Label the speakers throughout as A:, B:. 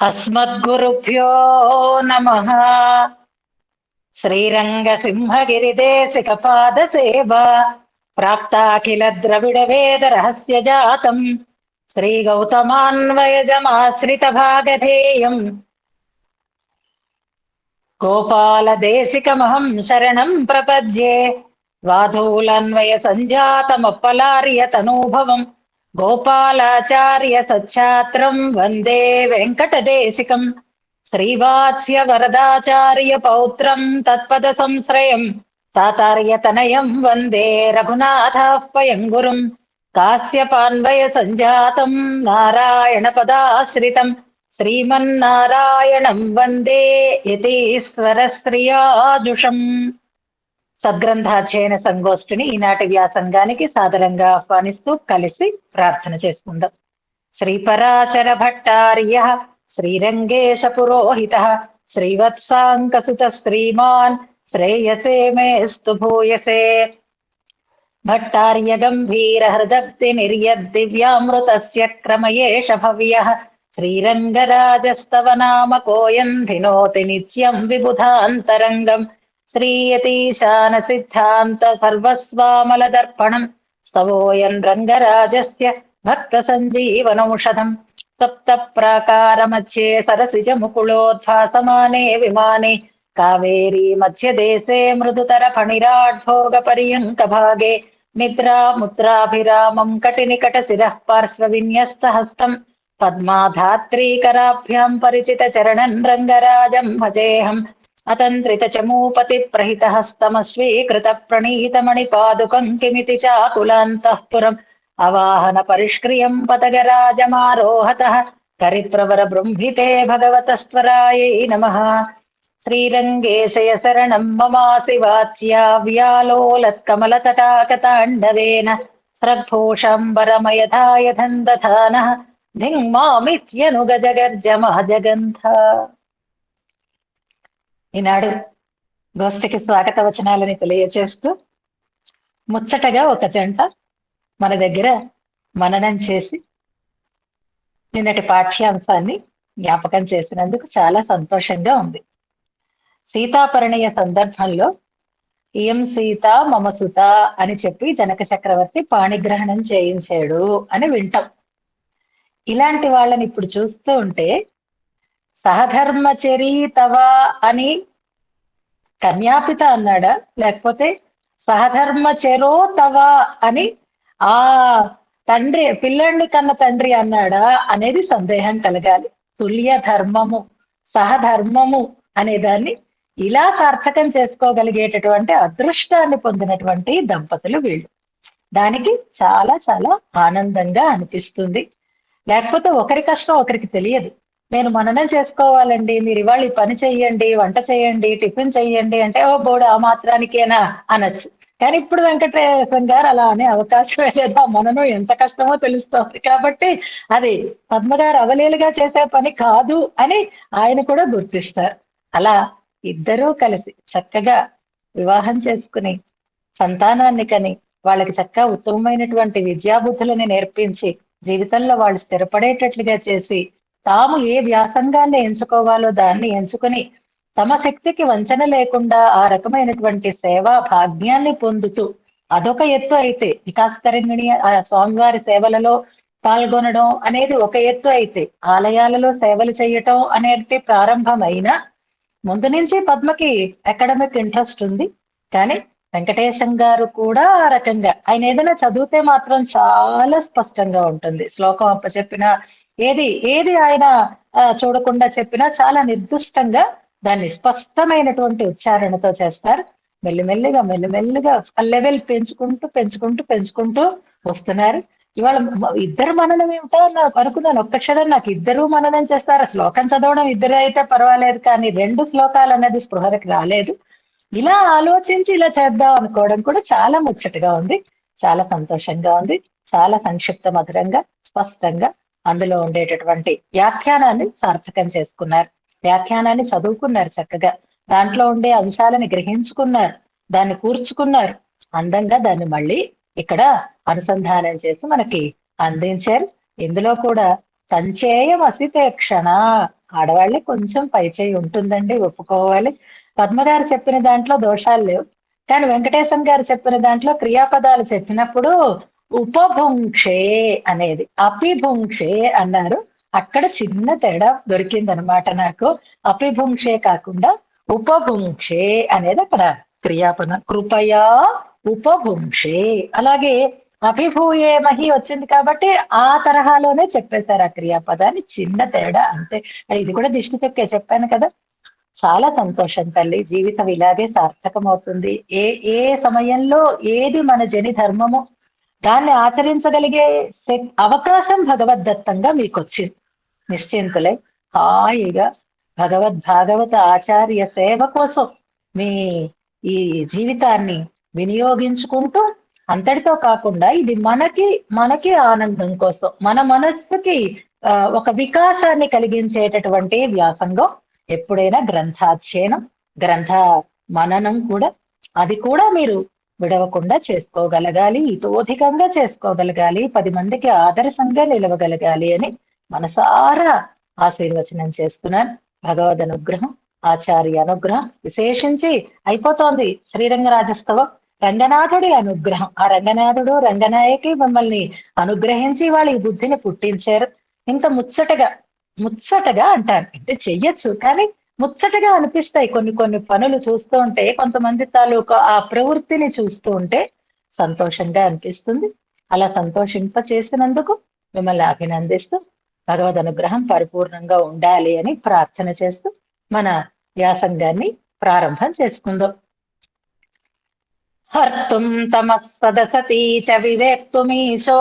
A: అస్మద్గురుభ్యో నమః. శ్రీరంగసింహగిరిదేశికపాదసేవా ప్రాప్తాఖిల ద్రవిడ వేద రహస్య జాతం శ్రీగౌతమాన్వయజమాశ్రిత భాగధేయం గోపాలదేశికమహం శరణం ప్రపద్యే. వాధూలన్వయ సంజాతమప్పలార్య తనూభవం గోపాలాచార్య సచ్ఛాత్రం వందే వెంకటదేశికం. శ్రీవాత్స్య వరదాచార్య పౌత్రం తత్పద సంశ్రయం తాతార్యతనయం వందే రఘునాథాః గురుం. కాశ్యపాన్వయ సంజాతం నారాయణ పదాశ్రితం శ్రీమన్నారాయణం వందే యతీశ్వర శ్రియాజుషం. సద్గ్రంథాధ్యయన సంగోష్ఠిని ఈనాటి వ్యాసంగానికి సాదరంగా ఆహ్వానిస్తూ కలిసి ప్రార్థన చేసుకుందాం. శ్రీపరాశర భట్టార్య శ్రీరంగేశ పురోహిత శ్రీవత్సాంకసుత శ్రీమాన్ శ్రేయసే మేస్తు భూయసే. భట్టార్య గంభీర హృదబ్ది నిర్యద్దివ్యామృతస్య క్రమయేష భవ్యః శ్రీరంగరాజస్తవ నామ కోయం ధినోతి నిత్యం విబుధాంతరంగం. శ్రీయతీశాన సిద్ధాంత సర్వస్వామలదర్పణం స్తవోయం రంగరాజస్య భక్త సంజీవనౌషధం. సప్త ప్రాకార మధ్యే సరసిజ ముకుళోద్భాసమానే విమానే కావేరీ మధ్యదేశే మృదుతర ఫణిరాఢ్భోగ పర్యంక భాగే నిద్రా ముద్రాభిరామం కటినికట శిరః పార్శ్వ విన్యస్త హస్తం పద్మాధాత్రీకరాభ్యాం పరిచిత చరణం రంగరాజం భజేహం. అతంత్రిత చమూపతి ప్రహిత హస్తమస్వీకృత ప్రణీత మణిపాదుకం కిమితి చాకులాంతఃపురం అవాహన పరిష్క్రియం పతగరాజమారోహతః కరిప్రవర బృంహితే భగవతస్వరాయై నమః. శ్రీరంగేశయ శరణం మమాసి వాచ్యా వ్యాలోలత్కమలతటాకతాండవేన స్రగ్భూషాంబరమయధాయ దందధానః ధింగ్మామిత్యనుగజగర్జమహజగంధ. ఈనాడు గోష్ఠికి స్వాగత వచనాలని తెలియచేస్తూ ముచ్చటగా ఒక జంట మన దగ్గర మననం చేసి నిన్నటి పాఠ్యాంశాన్ని జ్ఞాపకం చేసినందుకు చాలా సంతోషంగా ఉంది. సీతాపరిణయ సందర్భంలో ఇయం సీత మమ సుత అని చెప్పి జనక చక్రవర్తి పాణిగ్రహణం చేయించాడు అని వింటాం. ఇలాంటి వాళ్ళని ఇప్పుడు చూస్తూ ఉంటే సహధర్మచరీ తవ అని కన్యాపిత అన్నాడా, లేకపోతే సహధర్మచరో తవ అని ఆ తండ్రి పిల్లల్ని కన్న తండ్రి అన్నాడా అనేది సందేహం కలగాలి. తుల్య ధర్మము సహధర్మము అనే దాన్ని ఇలా సార్థకం చేసుకోగలిగేటటువంటి అదృష్టాన్ని పొందినటువంటి దంపతులు వీళ్ళు. దానికి చాలా చాలా ఆనందంగా అనిపిస్తుంది. లేకపోతే ఒకరి కష్టం ఒకరికి తెలియదు. నేను మననం చేసుకోవాలండి, మీరు ఇవాళ ఈ పని చెయ్యండి, వంట చేయండి, టిఫిన్ చెయ్యండి అంటే ఓ బోడు ఆ మాత్రానికేనా అనొచ్చు. కానీ ఇప్పుడు వెంకటేశం గారు అలా అనే అవకాశమే లేదా, మననం ఎంత కష్టమో తెలుస్తోంది. కాబట్టి అది పద్మగారు అవలీలుగా చేసే పని కాదు అని ఆయన కూడా గుర్తిస్తారు. అలా ఇద్దరూ కలిసి చక్కగా వివాహం చేసుకుని సంతానాన్ని కని వాళ్ళకి చక్కగా ఉత్తమమైనటువంటి విద్యాబుద్ధులని నేర్పించి జీవితంలో వాళ్ళు స్థిరపడేటట్లుగా చేసి తాము ఏ వ్యాసంగాన్ని ఎంచుకోవాలో దాన్ని ఎంచుకుని తమ శక్తికి వంచన లేకుండా ఆ రకమైనటువంటి సేవా భాగ్యాన్ని పొందుతూ అదొక ఎత్తు అయితే, వికాసతరంగిణి ఆ స్వామివారి సేవలలో పాల్గొనడం అనేది ఒక ఎత్తు అయితే, ఆలయాలలో సేవలు చేయటం అనేది ప్రారంభమైన ముందు నుంచి పద్మకి అకాడమిక్ ఇంట్రెస్ట్ ఉంది. కానీ వెంకటేశం గారు కూడా ఆ రకంగా ఆయన ఏదైనా చదివితే మాత్రం చాలా స్పష్టంగా ఉంటుంది. శ్లోకం అప్పచెప్పినా ఏది ఏది ఆయన చూడకుండా చెప్పినా చాలా నిర్దిష్టంగా దాన్ని స్పష్టమైనటువంటి ఉచ్చారణతో చేస్తారు. మెల్లిమెల్లిగా మెల్లిమెల్లిగా లెవెల్ పెంచుకుంటూ పెంచుకుంటూ పెంచుకుంటూ వస్తున్నారు. ఇవాళ ఇద్దరు మననం ఏమిటో అనుకున్నాను. ఒక్క క్షణం నాకు ఇద్దరు మననం చేస్తారు. శ్లోకం చదవడం ఇద్దరు అయితే పర్వాలేదు, కానీ 2 శ్లోకాలు అనేది స్పృహకి రాలేదు. ఇలా ఆలోచించి ఇలా చేద్దాం అనుకోవడం కూడా చాలా ముచ్చటగా ఉంది, చాలా సంతోషంగా ఉంది. చాలా సంక్షిప్త మధురంగా స్పష్టంగా అందులో ఉండేటటువంటి వ్యాఖ్యానాన్ని సార్థకం చేసుకున్నారు. వ్యాఖ్యానాన్ని చదువుకున్నారు చక్కగా, దాంట్లో ఉండే అంశాలని గ్రహించుకున్నారు, దాన్ని కూర్చుకున్నారు, అందంగా దాన్ని మళ్ళీ ఇక్కడ అనుసంధానం చేసి మనకి అందించారు. ఇందులో కూడా సంచేయమసితే క్షణ. ఆడవాళ్ళకి కొంచెం పైచేయి ఉంటుందండి, ఒప్పుకోవాలి. పద్మగారు చెప్పిన దాంట్లో దోషాలు లేవు, కానీ వెంకటేశం గారు చెప్పిన దాంట్లో క్రియాపదాలు చెప్పినప్పుడు ఉపభుంక్షే అనేది అపిభుంక్షే అన్నారు. అక్కడ చిన్న తేడా దొరికిందనమాట నాకు. అపిభుంక్షే కాకుండా ఉపభుంక్షే అనేది అక్కడ క్రియాపదం. కృపయా ఉపభుంక్షే. అలాగే అభిభూయేమహి వచ్చింది కాబట్టి ఆ తరహాలోనే చెప్పేశారు ఆ క్రియాపదాన్ని, చిన్న తేడా అంతే. ఇది కూడా దిష్టి తొక్కే చెప్పాను కదా. చాలా సంతోషం తల్లి, జీవితం ఇలాగే సార్థకం అవుతుంది. ఏ ఏ సమయంలో ఏది మన జని ధర్మము దాన్ని ఆచరించగలిగే అవకాశం భగవద్దత్తంగా మీకు వచ్చింది. నిశ్చింతులై హాయిగా భాగవత ఆచార్య సేవ కోసం మీ ఈ జీవితాన్ని వినియోగించుకుంటూ, అంతటితో కాకుండా ఇది మనకి ఆనందం కోసం, మన మనస్సుకి ఒక వికాసాన్ని కలిగించేటటువంటి వ్యాసంగం. ఎప్పుడైనా గ్రంథాధ్యయనం, గ్రంథ మననం కూడా, అది కూడా మీరు విడవకుండా చేసుకోగలగాలి, ఇతోధికంగా చేసుకోగలగాలి, 10 మందికి ఆదర్శంగా నిలవగలగాలి అని మనసారా ఆశీర్వచనం చేస్తున్నాను. భగవద్ అనుగ్రహం, ఆచార్య అనుగ్రహం విశేషించి అయిపోతోంది. శ్రీరంగరాజస్తవం, రంగనాథుడి అనుగ్రహం. ఆ రంగనాథుడు రంగనాయకి మిమ్మల్ని అనుగ్రహించి వాళ్ళు ఈ బుద్ధిని పుట్టించారు. ఇంత ముచ్చటగా అంటారు, అంటే చెయ్యొచ్చు కానీ ముచ్చటగా అనిపిస్తాయి కొన్ని కొన్ని పనులు చూస్తూ ఉంటే, కొంతమంది తాలూకా ఆ ప్రవృత్తిని చూస్తూ ఉంటే సంతోషంగా అనిపిస్తుంది. అలా సంతోషింప చేసినందుకు మిమ్మల్ని అభినందిస్తూ భగవద్ అనుగ్రహం పరిపూర్ణంగా ఉండాలి అని ప్రార్థన చేస్తూ మన వ్యాసంగాన్ని ప్రారంభం చేసుకుందాం. హర్తుం తమః సదసతి చ వివేక్తుమీశో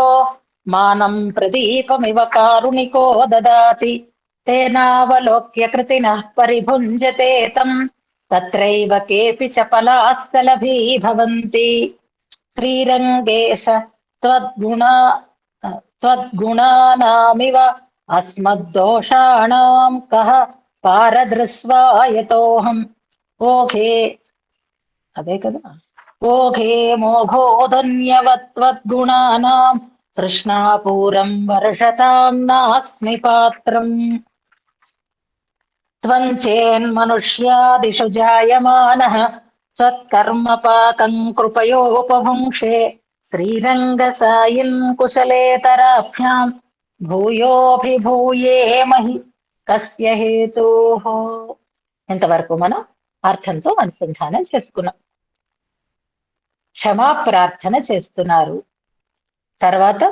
A: మానం ప్రదీపమివ కారుణికో దదాతి. తేనావలోక్య కృతినః పరిభుంజతే తం తత్రైవ కేపి చ పలాస్థలభీ భవంతి. శ్రీరంగేశ త్వద్గుణానామివ అస్మద్దోషాణాం కః పారదృశ్వా యతోహం. ఓఘే అదే కదా, ఓఘే మోఘోధన్యవత్వద్గుణానాం తృష్ణాపూరం వర్షతాం నాస్మి పాత్రం. త్వం చేన్మనుష్యాదిషు జాయమానః త్వత్కర్మపాకం కృపయోపభుంక్షే. శ్రీరంగసాయిన్ కుశలేతరాభ్యాం భూయోభిభూయేమహి కస్య హేతోః. ఇంతవరకు మనం అర్థంతో అనుసంధానం చేసుకున్నాం. క్షమాప్రార్థన చేస్తున్నారు. తర్వాత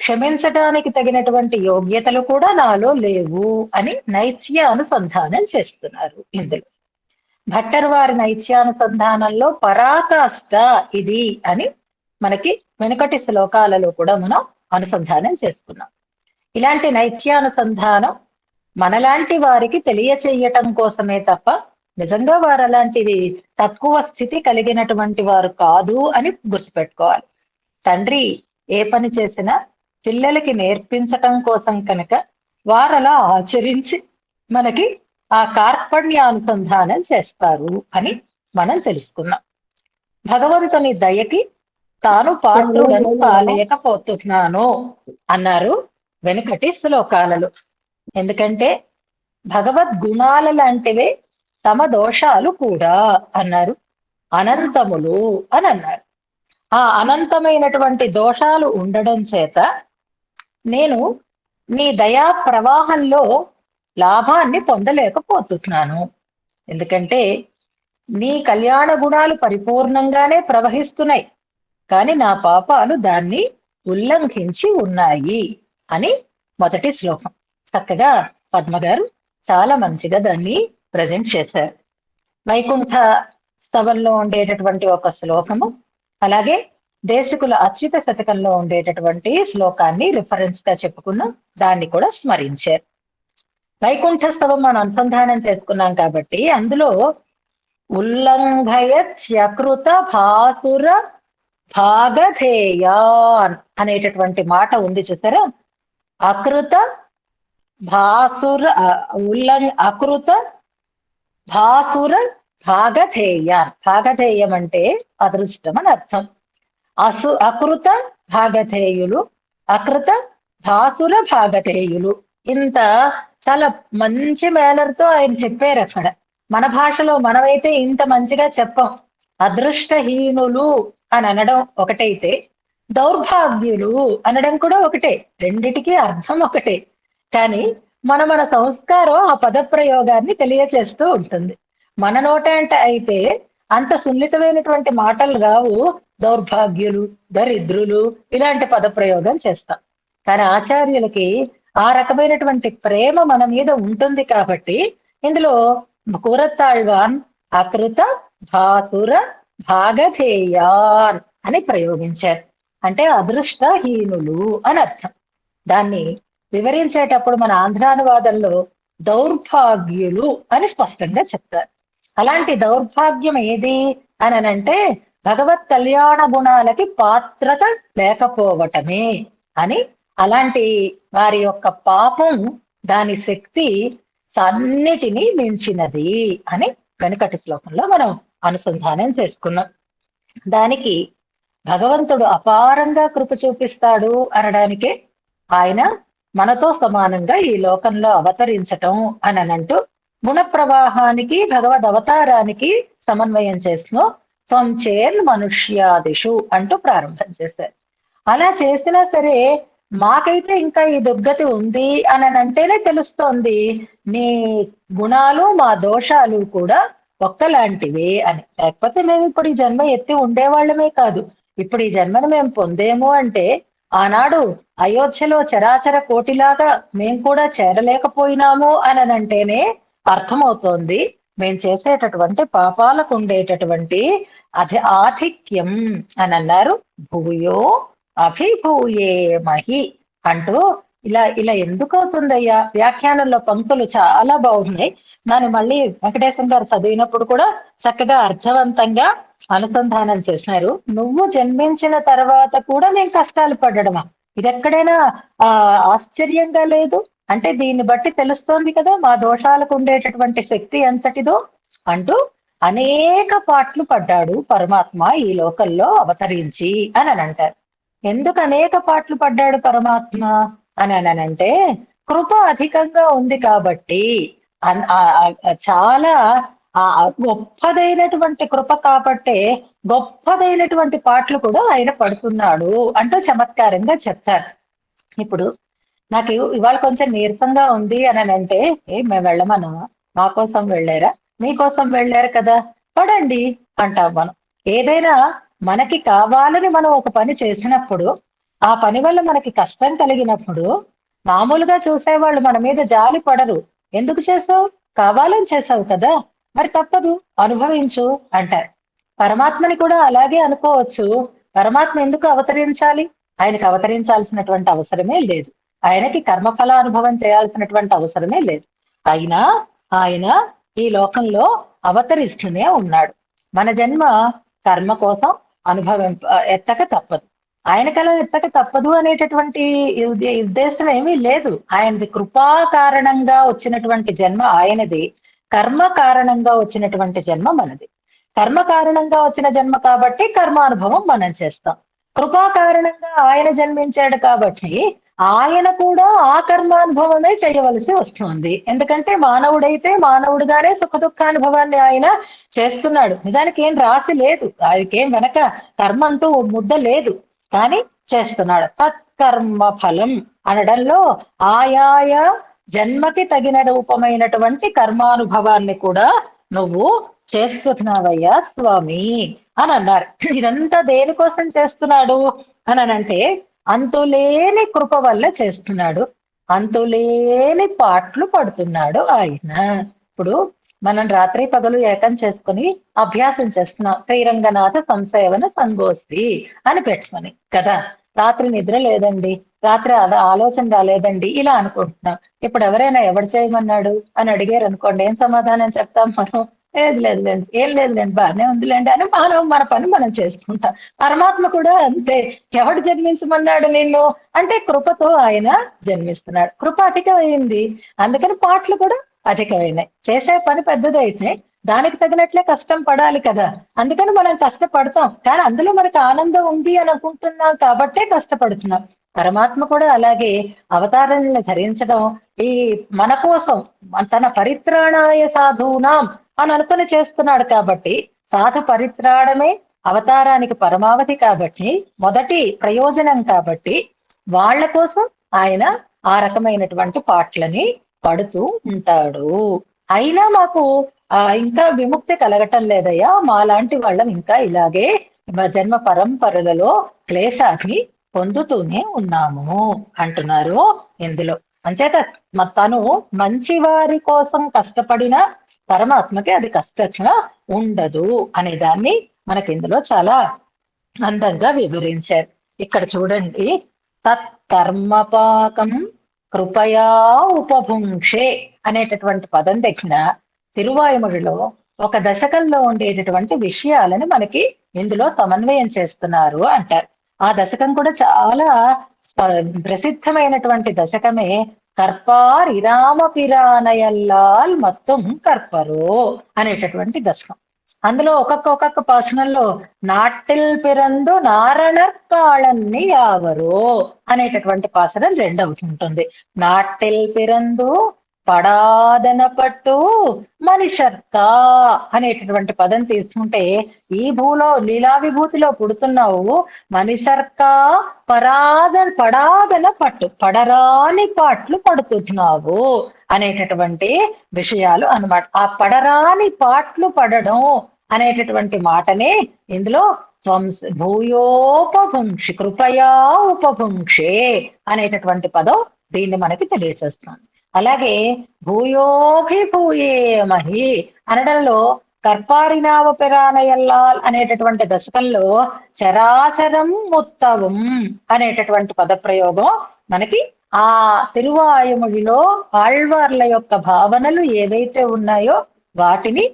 A: క్షమించటానికి తగినటువంటి యోగ్యతలు కూడా నాలో లేవు అని నైత్యానుసంధానం చేస్తున్నారు. ఇందులో భట్టర్ వారి నైత్యానుసంధానంలో పరాకాష్ట ఇది అని మనకి వెనుకటి శ్లోకాలలో కూడా మనం అనుసంధానం చేసుకున్నాం. ఇలాంటి నైత్యానుసంధానం మనలాంటి వారికి తెలియచేయటం కోసమే తప్ప నిజంగా వారు అలాంటిది తక్కువ స్థితి కలిగినటువంటి వారు కాదు అని గుర్తుపెట్టుకోవాలి. తండ్రి ఏ పని చేసినా పిల్లలకి నేర్పించటం కోసం కనుక వారు అలా ఆచరించి మనకి ఆ కార్పణ్యానుసంధానం చేస్తారు అని మనం తెలుసుకున్నాం. భగవంతుని దయకి తాను పాత్రుడను కాలేకపోతున్నాను అన్నారు వెనుకటి శ్లోకాలలో. ఎందుకంటే భగవద్గుణాల లాంటివే తమ దోషాలు కూడా అన్నారు, అనంతములు అని అన్నారు. ఆ అనంతమైనటువంటి దోషాలు ఉండడం చేత నేను నీ దయా ప్రవాహంలో లాభాన్ని పొందలేకపోతున్నాను. ఎందుకంటే నీ కళ్యాణ గుణాలు పరిపూర్ణంగానే ప్రవహిస్తున్నాయి, కానీ నా పాపాలు దాన్ని ఉల్లంఘించి ఉన్నాయి అని మొదటి శ్లోకం. చక్కగా పద్మగారు చాలా మంచిగా దాన్ని ప్రజెంట్ చేశారు. వైకుంఠ స్తవంలో ఉండేటటువంటి ఒక శ్లోకము, అలాగే దేశికుల అచ్యుత శతకంలో ఉండేటటువంటి శ్లోకాన్ని రిఫరెన్స్ గా చెప్పుకున్నాం, దాన్ని కూడా స్మరించారు. వైకుంఠ స్తవం మనం అనుసంధానం చేసుకున్నాం కాబట్టి అందులో ఉల్లంఘయత్యకృత భాసుర భాగధేయాన్ అనేటటువంటి మాట ఉంది చూసారా. అకృత భాసుర అకృత భాసుర భాగధేయాన్. భాగధేయం అంటే అదృష్టం అని అర్థం. అకృత భాగధేయులు, అకృత ధాతుల భాగధేయులు. ఇంత చాలా మంచి మేనర్తో ఆయన చెప్పారు అక్కడ. మన భాషలో మనమైతే ఇంత మంచిగా చెప్పం. అదృష్టహీనులు అని అనడం ఒకటైతే, దౌర్భాగ్యులు అనడం కూడా ఒకటే. రెండిటికి అర్థం ఒకటే. కానీ మన సంస్కారం ఆ పదప్రయోగాన్ని తెలియచేస్తూ ఉంటుంది. మన నోటంట అయితే అంత సున్నితమైనటువంటి మాటలు రావు. దౌర్భాగ్యులు, దరిద్రులు ఇలాంటి పదప్రయోగం చేస్తాం. కానీ ఆచార్యులకి ఆ రకమైనటువంటి ప్రేమ మన మీద ఉంటుంది కాబట్టి ఇందులో కూరతాళ్వాన్ అకృత భాసుర భాగధేయాన్ అని ప్రయోగించారు. అంటే అదృష్టహీనులు అని అర్థం. దాన్ని వివరించేటప్పుడు మన ఆంధ్రానువాదంలో దౌర్భాగ్యులు అని స్పష్టంగా చెప్తారు. అలాంటి దౌర్భాగ్యం ఏది అని అంటే భగవత్ కళ్యాణ గుణాలకి పాత్రత లేకపోవటమే అని. అలాంటి వారి యొక్క పాపం దాని శక్తి అన్నిటినీ మించినది అని వెనుకటి శ్లోకంలో మనం అనుసంధానం చేసుకున్నాం. దానికి భగవంతుడు అపారంగా కృప చూపిస్తాడు అనడానికే ఆయన మనతో సమానంగా ఈ లోకంలో అవతరించటం అని అంటూ గుణ ప్రవాహానికి భగవద్ అవతారానికి సమన్వయం చేస్తూ త్వంచేన్ మనుష్యాదిషు అంటూ ప్రారంభం చేశారు. అలా చేసినా సరే మాకైతే ఇంకా ఈ దుర్గతి ఉంది అని అంటేనే తెలుస్తోంది నీ గుణాలు మా దోషాలు కూడా ఒక్కలాంటివే అని. లేకపోతే మేము ఇప్పుడు ఈ జన్మ ఎత్తి ఉండేవాళ్ళమే కాదు. ఇప్పుడు ఈ జన్మను మేము పొందేము అంటే ఆనాడు అయోధ్యలో చరాచర కోటిలాగా మేము కూడా చేరలేకపోయినాము అని అంటేనే అర్థమవుతోంది మేము చేసేటటువంటి పాపాలకు ఉండేటటువంటి ఆధిక్యం అని అన్నారు. భూయో అభిభూయేమహి అంటూ ఇలా ఇలా ఎందుకు అవుతుందయ్యా? వ్యాఖ్యానంలో పంక్తులు చాలా బాగున్నాయి. దాన్ని మళ్ళీ వెంకటేశ్వర గారు చదివినప్పుడు కూడా చక్కగా అర్థవంతంగా అనుసంధానం చేసినారు. నువ్వు జన్మించిన తర్వాత కూడా నేను కష్టాలు పడ్డడమా? ఇది ఎక్కడైనా ఆశ్చర్యంగా లేదు అంటే దీన్ని బట్టి తెలుస్తోంది కదా మా దోషాలకు ఉండేటటువంటి శక్తి ఎంతటిదో అంటూ అనేక పాట్లు పడ్డాడు పరమాత్మ ఈ లోకంలో అవతరించి అని అంటారు. ఎందుకు అనేక పాటలు పడ్డాడు పరమాత్మ అని అంటే కృప అధికంగా ఉంది కాబట్టి. చాలా గొప్పదైనటువంటి కృప కాబట్టే గొప్పదైనటువంటి పాటలు కూడా ఆయన పడుతున్నాడు అంటూ చమత్కారంగా చెప్తారు. ఇప్పుడు నాకు ఇవాళ కొంచెం నీరసంగా ఉంది అని అంటే మేము వెళ్ళమన్నా, మా కోసం వెళ్ళారా, మీకోసం వెళ్ళారు కదా, పడండి అంటాం మనం. ఏదైనా మనకి కావాలని మనం ఒక పని చేసినప్పుడు ఆ పని వల్ల మనకి కష్టం కలిగినప్పుడు మామూలుగా చూసేవాళ్ళు మన మీద జాలి పడరు. ఎందుకు చేసావు? కావాలని చేసావు కదా, మరి తప్పదు అనుభవించు అంటారు. పరమాత్మని కూడా అలాగే అనుకోవచ్చు. పరమాత్మ ఎందుకు అవతరించాలి? ఆయనకి అవతరించాల్సినటువంటి అవసరమే లేదు. ఆయనకి కర్మఫల అనుభవం చేయాల్సినటువంటి అవసరమే లేదు. అయినా ఆయన ఈ లోకంలో అవతరిస్తూనే ఉన్నాడు. మన జన్మ కర్మ కోసం అనుభవం ఎత్తక తప్పదు. ఆయనకలా ఎత్తక తప్పదు అనేటటువంటి ఉద్దేశం ఏమీ లేదు. ఆయనది కృపా కారణంగా వచ్చినటువంటి జన్మ ఆయనది, కర్మ కారణంగా వచ్చినటువంటి జన్మ మనది. కర్మ కారణంగా వచ్చిన జన్మ కాబట్టి కర్మానుభవం మనం చేస్తాం. కృపా కారణంగా ఆయన జన్మించాడు కాబట్టి ఆయన కూడా ఆ కర్మానుభవమే చేయవలసి వస్తుంది. ఎందుకంటే మానవుడైతే మానవుడుగానే సుఖ దుఃఖానుభవాన్ని ఆయన చేస్తున్నాడు. నిజానికి ఏం రాసి లేదు, ఆయనకేం వెనక కర్మ అంటూ ముద్ద లేదు, కానీ చేస్తున్నాడు. తత్కర్మ ఫలం అనడంలో ఆయా జన్మకి తగిన రూపమైనటువంటి కర్మానుభవాన్ని కూడా నువ్వు చేస్తున్నావయ్యా స్వామి అని అన్నారు. ఇదంతా దేనికోసం చేస్తున్నాడు అని అంటే అంతులేని కృప వల్ల చేస్తున్నాడు. అంతులేని పాటలు పడుతున్నాడు ఆయన. ఇప్పుడు మనం రాత్రి పగలు ఏకం చేసుకుని అభ్యాసం చేస్తున్నాం. శ్రీరంగనాథ సంసేవన సంగోష్ఠి అని పెట్టుకొని కదా. రాత్రి నిద్ర లేదండి, రాత్రి ఆలోచన రాలేదండి ఇలా అనుకుంటున్నాం. ఇప్పుడు ఎవరైనా ఎవరు చేయమన్నాడు అని అడిగారు అనుకోండి, ఏం సమాధానం చెప్తాం మనం? లేదులేండి, ఏం లేదులేండి, బాగానే ఉందిలేండి అని మన పని మనం చేసుకుంటాం. పరమాత్మ కూడా అంతే. ఎవడు జన్మించమన్నాడు నిన్ను అంటే కృపతో ఆయన జన్మిస్తున్నాడు. కృప అధికమైంది, అందుకని పాటలు కూడా అధికమైనాయి. చేసే పని పెద్దదైతే దానికి తగినట్లే కష్టం పడాలి కదా, అందుకని మనం కష్టపడతాం. కానీ అందులో మనకు ఆనందం ఉంది అని అనుకుంటున్నాం కాబట్టే కష్టపడుతున్నాం. పరమాత్మ కూడా అలాగే అవతారాలను ధరించడం ఈ మన కోసం, తన పరిత్రాణాయ సాధూనాం అని అనుకుని చేస్తున్నాడు కాబట్టి, సాధు పరిత్రాణమే అవతారానికి పరమావధి కాబట్టి, మొదటి ప్రయోజనం కాబట్టి, వాళ్ళ కోసం ఆయన ఆ రకమైనటువంటి పాటలని పడుతూ ఉంటాడు. అయినా మాకు ఇంకా విముక్తి కలగటం లేదయ్యా, మాలాంటి వాళ్ళం ఇంకా ఇలాగే జన్మ పరంపరలలో క్లేశాన్ని పొందుతూనే ఉన్నాము అంటున్నారు ఇందులో. అంచేత తను మంచి వారి కోసం కష్టపడిన పరమాత్మకి అది కష్టంగా ఉండదు అనే దాన్ని మనకి ఇందులో చాలా అందంగా వివరించారు. ఇక్కడ చూడండి, తత్కర్మపాకం కృపయా ఉపభుంక్షే అనేటటువంటి పదం దగ్గర తిరువాయుముడిలో ఒక దశకంలో ఉండేటటువంటి విషయాలను మనకి ఇందులో సమన్వయం చేస్తున్నారు అంటారు. ఆ దశకం కూడా చాలా ప్రసిద్ధమైనటువంటి దశకమే కర్పార్ ఇరామ పిరానయల్లాల్ మొత్తం కర్పరు అనేటటువంటి దశకం. అందులో ఒక్కొక్క పాసనంలో నాటిల్ పిరందు నారణర్ కాళన్ని యావరు అనేటటువంటి పాసనం రెండవుతుంటుంది. నాటిల్ పిరందు పడాదన పట్టు మనిషర్కా అనేటటువంటి పదం తీసుకుంటే, ఈ లీలా విభూతిలో పుడుతున్నావు, మనిషర్కా పడాదన పట్టు, పడరాని పాటలు పడుతున్నావు అనేటటువంటి విషయాలు అన్నమాట. ఆ పడరాని పాటలు పడడం అనేటటువంటి మాటనే ఇందులో భూయోపభుంక్షి కృపయా ఉపభుంక్షే అనేటటువంటి పదం దీన్ని మనకి తెలియచేస్తుంది. అలాగే భూయోభిభూయేమహి అనడంలో కర్పారినావ పిరానయల్లాల్ అనేటటువంటి దశకంలో చరాచరం ఉత్తవం అనేటటువంటి పదప్రయోగం మనకి ఆ తిరువాయుమొழிలో ఆళ్వార్ల యొక్క భావనలు ఏవైతే ఉన్నాయో వాటిని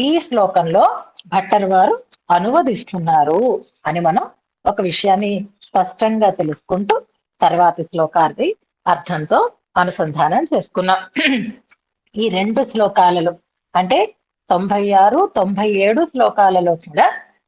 A: ఈ శ్లోకంలో భట్టర్ వారు అనువదిస్తున్నారు అని మనం ఒక విషయాన్ని స్పష్టంగా తెలుసుకుంటూ తర్వాతి శ్లోకాన్ని అర్థంతో అనుసంధానం చేసుకున్నాం. ఈ రెండు శ్లోకాలలో అంటే 96, 97 శ్లోకాలలో కూడా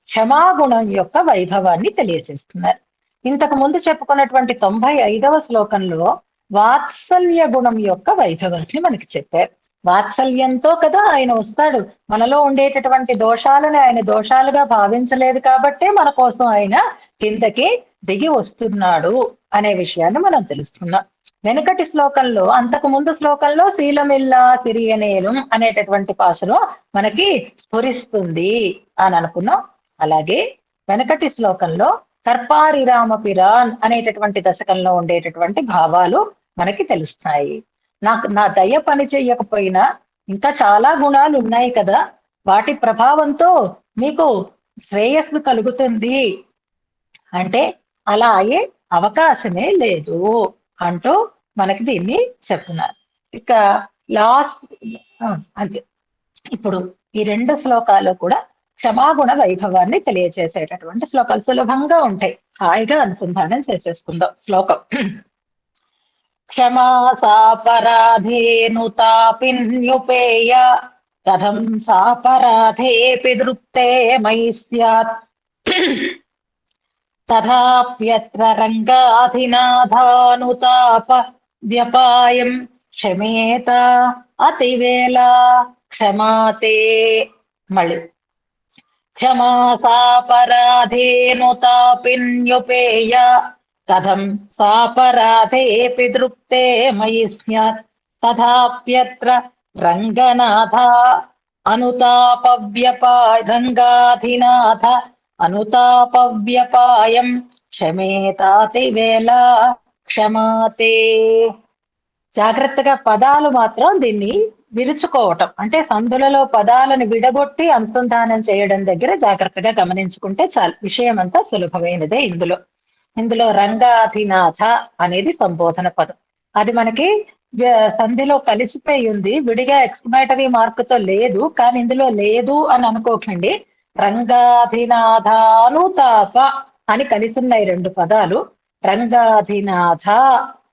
A: క్షమాగుణం యొక్క వైభవాన్ని తెలియజేస్తున్నారు. ఇంతకు ముందు చెప్పుకున్నటువంటి 95వ శ్లోకంలో వాత్సల్య గుణం యొక్క వైభవాన్ని మనకి చెప్పారు. వాత్సల్యంతో కదా ఆయన వస్తాడు. మనలో ఉండేటటువంటి దోషాలను ఆయన దోషాలుగా భావించలేదు కాబట్టే మన కోసం ఆయన కిందకి దిగి వస్తున్నాడు అనే విషయాన్ని మనం తెలుసుకున్నాం. వెనుకటి శ్లోకంలో, అంతకు ముందు శ్లోకంలో శీలమిల్లా సిరియనేలం అనేటటువంటి పాశలో మనకి స్ఫురిస్తుంది అని అనుకున్నాం. అలాగే వెనకటి శ్లోకంలో కర్పారిరామ పిరాన్ అనేటటువంటి దశకంలో ఉండేటటువంటి భావాలు మనకి తెలుస్తాయి. నా దయ పని చెయ్యకపోయినా ఇంకా చాలా గుణాలు ఉన్నాయి కదా, వాటి ప్రభావంతో మీకు శ్రేయస్సు కలుగుతుంది అంటే అలా అయ్యే అవకాశమే లేదు అంటూ మనకి దీన్ని చెప్తున్నారు. ఇక లాస్ట్ అంతే. ఇప్పుడు ఈ రెండు శ్లోకాలు కూడా క్షమాగుణ వైభవాన్ని తెలియజేసేటటువంటి శ్లోకాలు, సులభంగా ఉంటాయి, హాయిగా అనుసంధానం చేసేసుకుందాం. శ్లోకం క్షమా సాపరాధేనుతాపిన్యుపేయ కథం సాపరాధేపి దృప్తే మయి స్యాత్ తథాప్యత్ర రంగాధినాథానుతాప వ్యపాయం క్షమేత అతివేళ క్షమాతే. మళ్ళీ క్షమా సాపరాధేనుతాపిన్యుపేయ కథం సాపరాధేపి దృప్తే మయి స్యాత్ తథాప్యత్ర రంగనాథ రంగాధినాథ అనుతాపవ్యపాయం క్షమేతాతి వేళ క్షమాతే. జాగ్రత్తగా పదాలు మాత్రం దీన్ని విరుచుకోవటం అంటే సందులలో పదాలను విడగొట్టి అనుసంధానం చేయడం దగ్గర జాగ్రత్తగా గమనించుకుంటే చాలు, విషయం అంతా సులభమైనదే. ఇందులో రంగాధినాథ అనేది సంబోధన పదం. అది మనకి సంధిలో కలిసిపోయి ఉంది, విడిగా ఎక్స్క్లమేటరీ మార్కుతో లేదు. కానీ ఇందులో లేదు అని అనుకోకండి. రంగాధినాథానుతాప అని కలిసి ఉన్నాయి రెండు పదాలు. రంగాధినాథ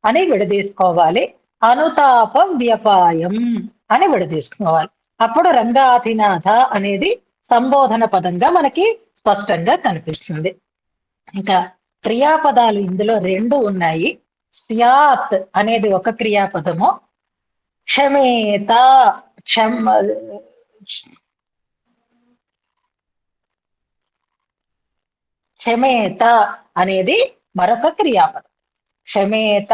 A: అని విడదీసుకోవాలి, అనుతాప వ్యపాయం అని విడదీసుకోవాలి. అప్పుడు రంగాధినాథ అనేది సంబోధన పదంగా మనకి స్పష్టంగా కనిపిస్తుంది. ఇంకా క్రియాపదాలు ఇందులో రెండు ఉన్నాయి. స్యాత్ అనేది ఒక క్రియాపదము, క్షమేత క్షమ క్షమేత అనేది మరొక క్రియాపదం. క్షమేత,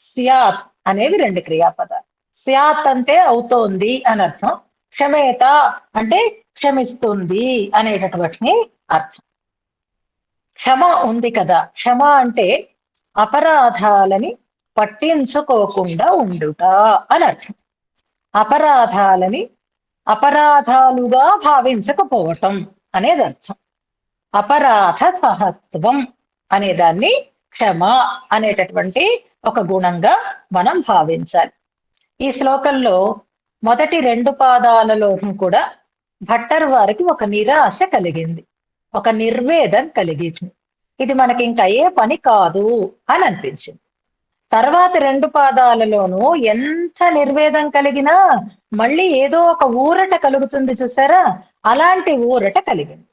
A: స్యాత్ అనేవి రెండు క్రియాపదాలు. స్యాత్ అంటే అవుతోంది అని అర్థం, క్షమేత అంటే క్షమిస్తుంది అనేటటువంటి అర్థం. క్షమ ఉంది కదా, క్షమ అంటే అపరాధాలని పట్టించుకోకుండా ఉండుట అని అర్థం. అపరాధాలని అపరాధాలుగా భావించకపోవటం అనేది అర్థం. అపరాధ సహత్వం అనే దాన్ని క్షమ అనేటటువంటి ఒక గుణంగా మనం భావించాలి. ఈ శ్లోకంలో మొదటి రెండు పాదాలలోనూ కూడా భట్టర్ వారికి ఒక నిరాశ కలిగింది, ఒక నిర్వేదం కలిగింది. ఇది మనకి ఇంకా అయ్యే పని కాదు అని అనిపించింది. తర్వాత రెండు పాదాలలోనూ ఎంత నిర్వేదం కలిగినా మళ్ళీ ఏదో ఒక ఊరట కలుగుతుంది చూసారా, అలాంటి ఊరట కలిగింది.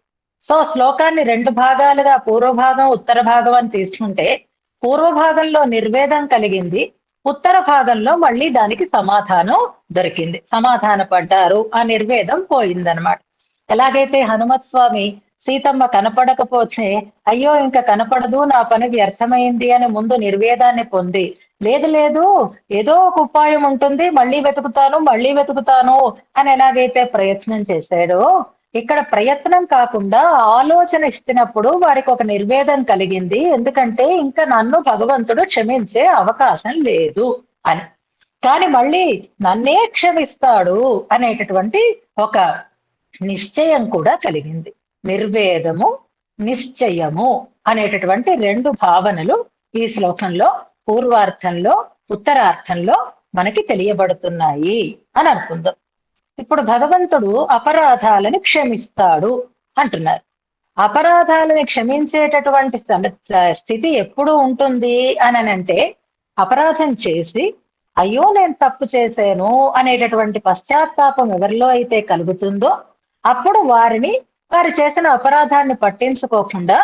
A: సో శ్లోకాన్ని రెండు భాగాలుగా పూర్వభాగం ఉత్తర భాగం అని తీసుకుంటే, పూర్వ భాగంలో నిర్వేదం కలిగింది, ఉత్తర భాగంలో మళ్ళీ దానికి సమాధానం దొరికింది, సమాధాన పడ్డారు, ఆ నిర్వేదం పోయిందనమాట. ఎలాగైతే హనుమత్ స్వామి సీతమ్మ కనపడకపోతే అయ్యో ఇంకా కనపడదు, నా పని వ్యర్థమైంది అని ముందు నిర్వేదాన్ని పొంది, లేదు లేదు ఏదో ఒక ఉపాయం ఉంటుంది, మళ్ళీ వెతుకుతాను అని ఎలాగైతే ప్రయత్నం చేశాడో, ఇక్కడ ప్రయత్నం కాకుండా ఆలోచన ఇస్తున్నప్పుడు వారికి ఒక నిర్వేదం కలిగింది. ఎందుకంటే ఇంకా నన్ను భగవంతుడు క్షమించే అవకాశం లేదు అని. కానీ మళ్ళీ నన్నే క్షమిస్తాడు అనేటటువంటి ఒక నిశ్చయం కూడా కలిగింది. నిర్వేదము, నిశ్చయము అనేటటువంటి రెండు భావనలు ఈ శ్లోకంలో పూర్వార్థంలో ఉత్తరార్థంలో మనకి తెలియబడుతున్నాయి అని అనుకుందాం. ఇప్పుడు భగవంతుడు అపరాధాలని క్షమిస్తాడు అంటున్నారు. అపరాధాలని క్షమించేటటువంటి స్థితి ఎప్పుడు ఉంటుంది అని అంటే, అపరాధం చేసి అయ్యో నేను తప్పు చేశాను అనేటటువంటి పశ్చాత్తాపం ఎవరిలో అయితే కలుగుతుందో అప్పుడు వారు చేసిన అపరాధాన్ని పట్టించుకోకుండా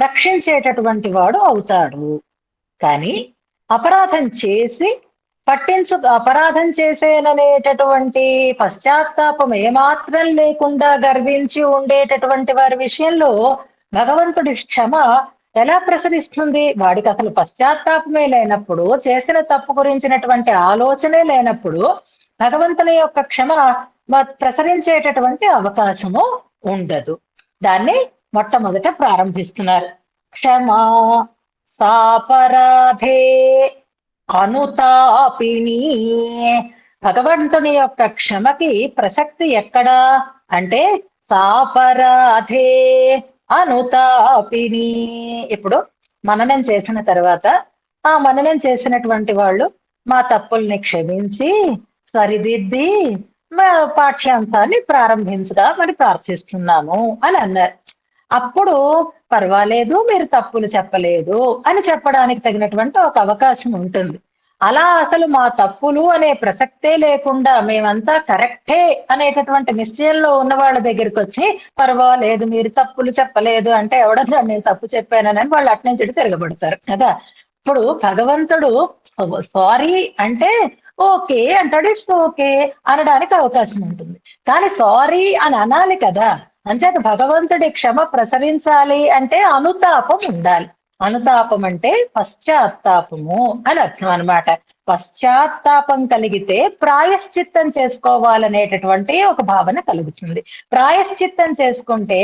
A: రక్షించేటటువంటి వాడు అవుతాడు. కానీ అపరాధం చేసి అపరాధం చేసేననేటటువంటి పశ్చాత్తాపం ఏమాత్రం లేకుండా గర్వించి ఉండేటటువంటి వారి విషయంలో భగవంతుడి క్షమ ఎలా ప్రసరిస్తుంది? వాడికి అసలు పశ్చాత్తాపమే లేనప్పుడు, చేసిన తప్పు గురించినటువంటి ఆలోచనే లేనప్పుడు భగవంతుని యొక్క క్షమ ప్రసరించేటటువంటి అవకాశము ఉండదు. దాన్ని మొట్టమొదట ప్రారంభిస్తున్నారు. క్షమా సాపరాధే అనుతాపిని. భగవంతుని యొక్క క్షమకి ప్రసక్తి ఎక్కడా అంటే సాపరాధే అనుతాపిని. ఇప్పుడు మననం చేసిన తర్వాత ఆ మననం చేసినటువంటి వాళ్ళు మా తప్పుల్ని క్షమించి సరిదిద్ది మా పాఠ్యాంశాన్ని ప్రారంభించుదామని ప్రార్థిస్తున్నాము అని అన్నారు. అప్పుడు పర్వాలేదు, మీరు తప్పులు చెప్పలేదు అని చెప్పడానికి తగినటువంటి ఒక అవకాశం ఉంటుంది. అలా అసలు మా తప్పులు అనే ప్రసక్తే లేకుండా మేమంతా కరెక్టే అనేటటువంటి నిశ్చయంలో ఉన్న వాళ్ళ దగ్గరికి వచ్చి పర్వాలేదు మీరు తప్పులు చెప్పలేదు అంటే ఎవడన్నా నేను తప్పు చెప్పానని వాళ్ళు అట్నుంచి తిరగబడతారు కదా. ఇప్పుడు భగవంతుడు సారీ అంటే ఓకే అంటాడు, ఇట్స్ ఓకే అనడానికి అవకాశం ఉంటుంది. కానీ సారీ అని అనాలి కదా. అంచేత భగవంతుడి క్షమ ప్రసరించాలి అంటే అనుతాపం ఉండాలి. అనుతాపం అంటే పశ్చాత్తాపము అని అర్థం అనమాట. పశ్చాత్తాపం కలిగితే ప్రాయశ్చిత్తం చేసుకోవాలనేటటువంటి ఒక భావన కలుగుతుంది. ప్రాయశ్చిత్తం చేసుకుంటే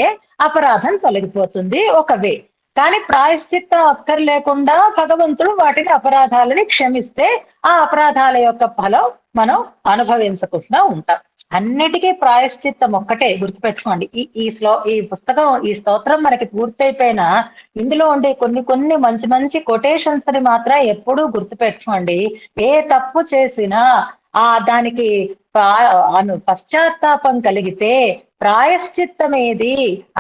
A: అపరాధం తొలగిపోతుంది ఒక వే. కానీ ప్రాయశ్చిత్తం అక్కర్లేకుండా భగవంతుడు వాటిని అపరాధాలని క్షమిస్తే ఆ అపరాధాల యొక్క ఫలం మనం అనుభవించకుండా ఉంటాం. అన్నిటికీ ప్రాయశ్చిత్తం ఒక్కటే, గుర్తుపెట్టుకోండి. ఈ పుస్తకం ఈ స్తోత్రం మనకి పూర్తయిపోయినా ఇందులో ఉండే కొన్ని మంచి మంచి కొటేషన్స్ ని మాత్రం ఎప్పుడూ గుర్తుపెట్టుకోండి. ఏ తప్పు చేసినా దానికి పశ్చాత్తాపం కలిగితే ప్రాయశ్చిత్తమేది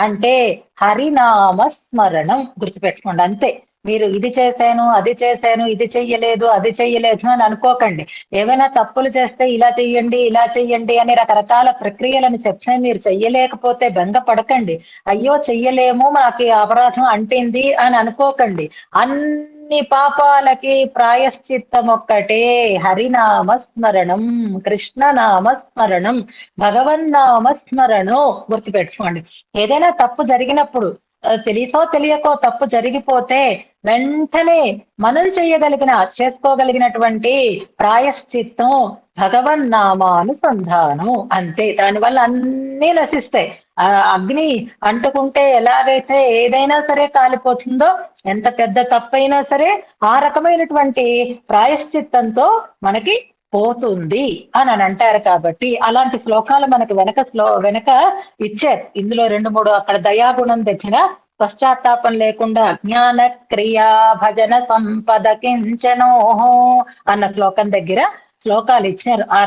A: అంటే హరినామ స్మరణం. గుర్తుపెట్టుకోండి అంతే. మీరు ఇది చేశాను, అది చేశాను, ఇది చెయ్యలేదు, అది చెయ్యలేదు అని అనుకోకండి. ఏవైనా తప్పులు చేస్తే ఇలా చెయ్యండి, ఇలా చెయ్యండి అని రకరకాల ప్రక్రియలను చెప్తే మీరు చెయ్యలేకపోతే బెంగ పడకండి. అయ్యో చెయ్యలేము, మాకు ఈ అపరాధం అంటింది అని అనుకోకండి. అన్ని పాపాలకి ప్రాయశ్చిత్తం ఒక్కటే, హరినామ స్మరణం, కృష్ణనామ స్మరణం, భగవన్నామ స్మరణం. గుర్తుపెట్టుకోండి. ఏదైనా తప్పు జరిగినప్పుడు తెలిసో తెలియకో తప్పు జరిగిపోతే వెంటనే మనం చేసుకోగలిగినటువంటి ప్రాయశ్చిత్తం భగవన్నామానుసంధానం. అంతే. దానివల్ల అన్నీ నశిస్తాయి. అగ్ని అంటుకుంటే ఎలాగైతే ఏదైనా సరే కాలిపోతుందో, ఎంత పెద్ద తప్పైనా సరే ఆ రకమైనటువంటి ప్రాయశ్చిత్తంతో మనకి పోతుంది అని అంటారు. కాబట్టి అలాంటి శ్లోకాలు మనకి వెనక ఇచ్చారు. ఇందులో 2, 3 అక్కడ దయాగుణం దగ్గర పశ్చాత్తాపం లేకుండా జ్ఞాన క్రియా భజన సంపద కించనోహో అన్న శ్లోకం దగ్గర శ్లోకాలు ఇచ్చారు. ఆ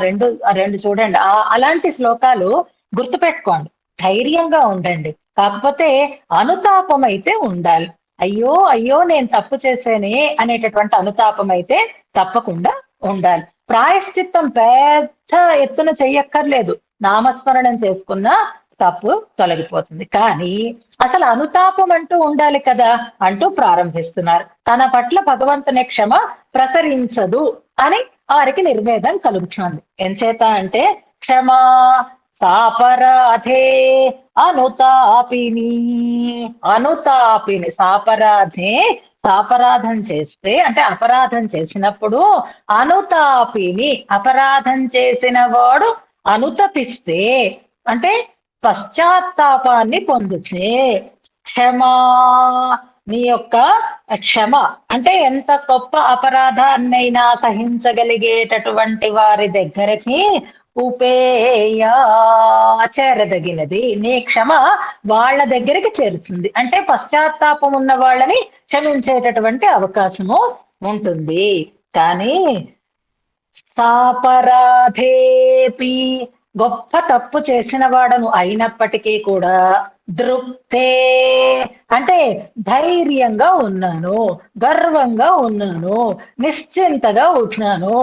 A: రెండు చూడండి. అలాంటి శ్లోకాలు గుర్తుపెట్టుకోండి. ధైర్యంగా ఉండండి. కాకపోతే అనుతాపం అయితే ఉండాలి. అయ్యో అయ్యో నేను తప్పు చేసేనే అనేటటువంటి అనుతాపం అయితే తప్పకుండా ఉండాలి. ప్రాయశ్చిత్తం పెద్ద ఎత్తున చెయ్యక్కర్లేదు. నామస్మరణం చేసుకున్నా తప్పు తొలగిపోతుంది. కానీ అసలు అనుతాపం అంటూ ఉండాలి కదా అంటూ ప్రారంభిస్తున్నారు. తన పట్ల భగవంతుని క్షమ ప్రసరించదు అని వారికి నిర్వేదం కలుగుతుంది. ఎంచేత అంటే క్షమా సాపరాధే అనుతాపిని. సాపరాధే, సాపరాధం చేస్తే అంటే అపరాధం చేసినప్పుడు అనుతాపిని, అపరాధం చేసిన వాడు అనుతపిస్తే అంటే పశ్చాత్తాపాన్ని పొందుతే, క్షమా నీ యొక్క క్షమ అంటే ఎంత గొప్ప అపరాధాన్నైనా సహించగలిగేటటువంటి వారి దగ్గరకి ఉపేయా చేరదగినది. నీ క్షమ వాళ్ళ దగ్గరికి చేరుతుంది. అంటే పశ్చాత్తాపం ఉన్న వాళ్ళని క్షమించేటటువంటి అవకాశము ఉంటుంది. కానీ సాపరాధేపి, గొప్ప తప్పు చేసిన వాడను అయినప్పటికీ కూడా దృప్తే అంటే ధైర్యంగా ఉన్నాను, గర్వంగా ఉన్నాను, నిశ్చింతగా ఉంటున్నాను.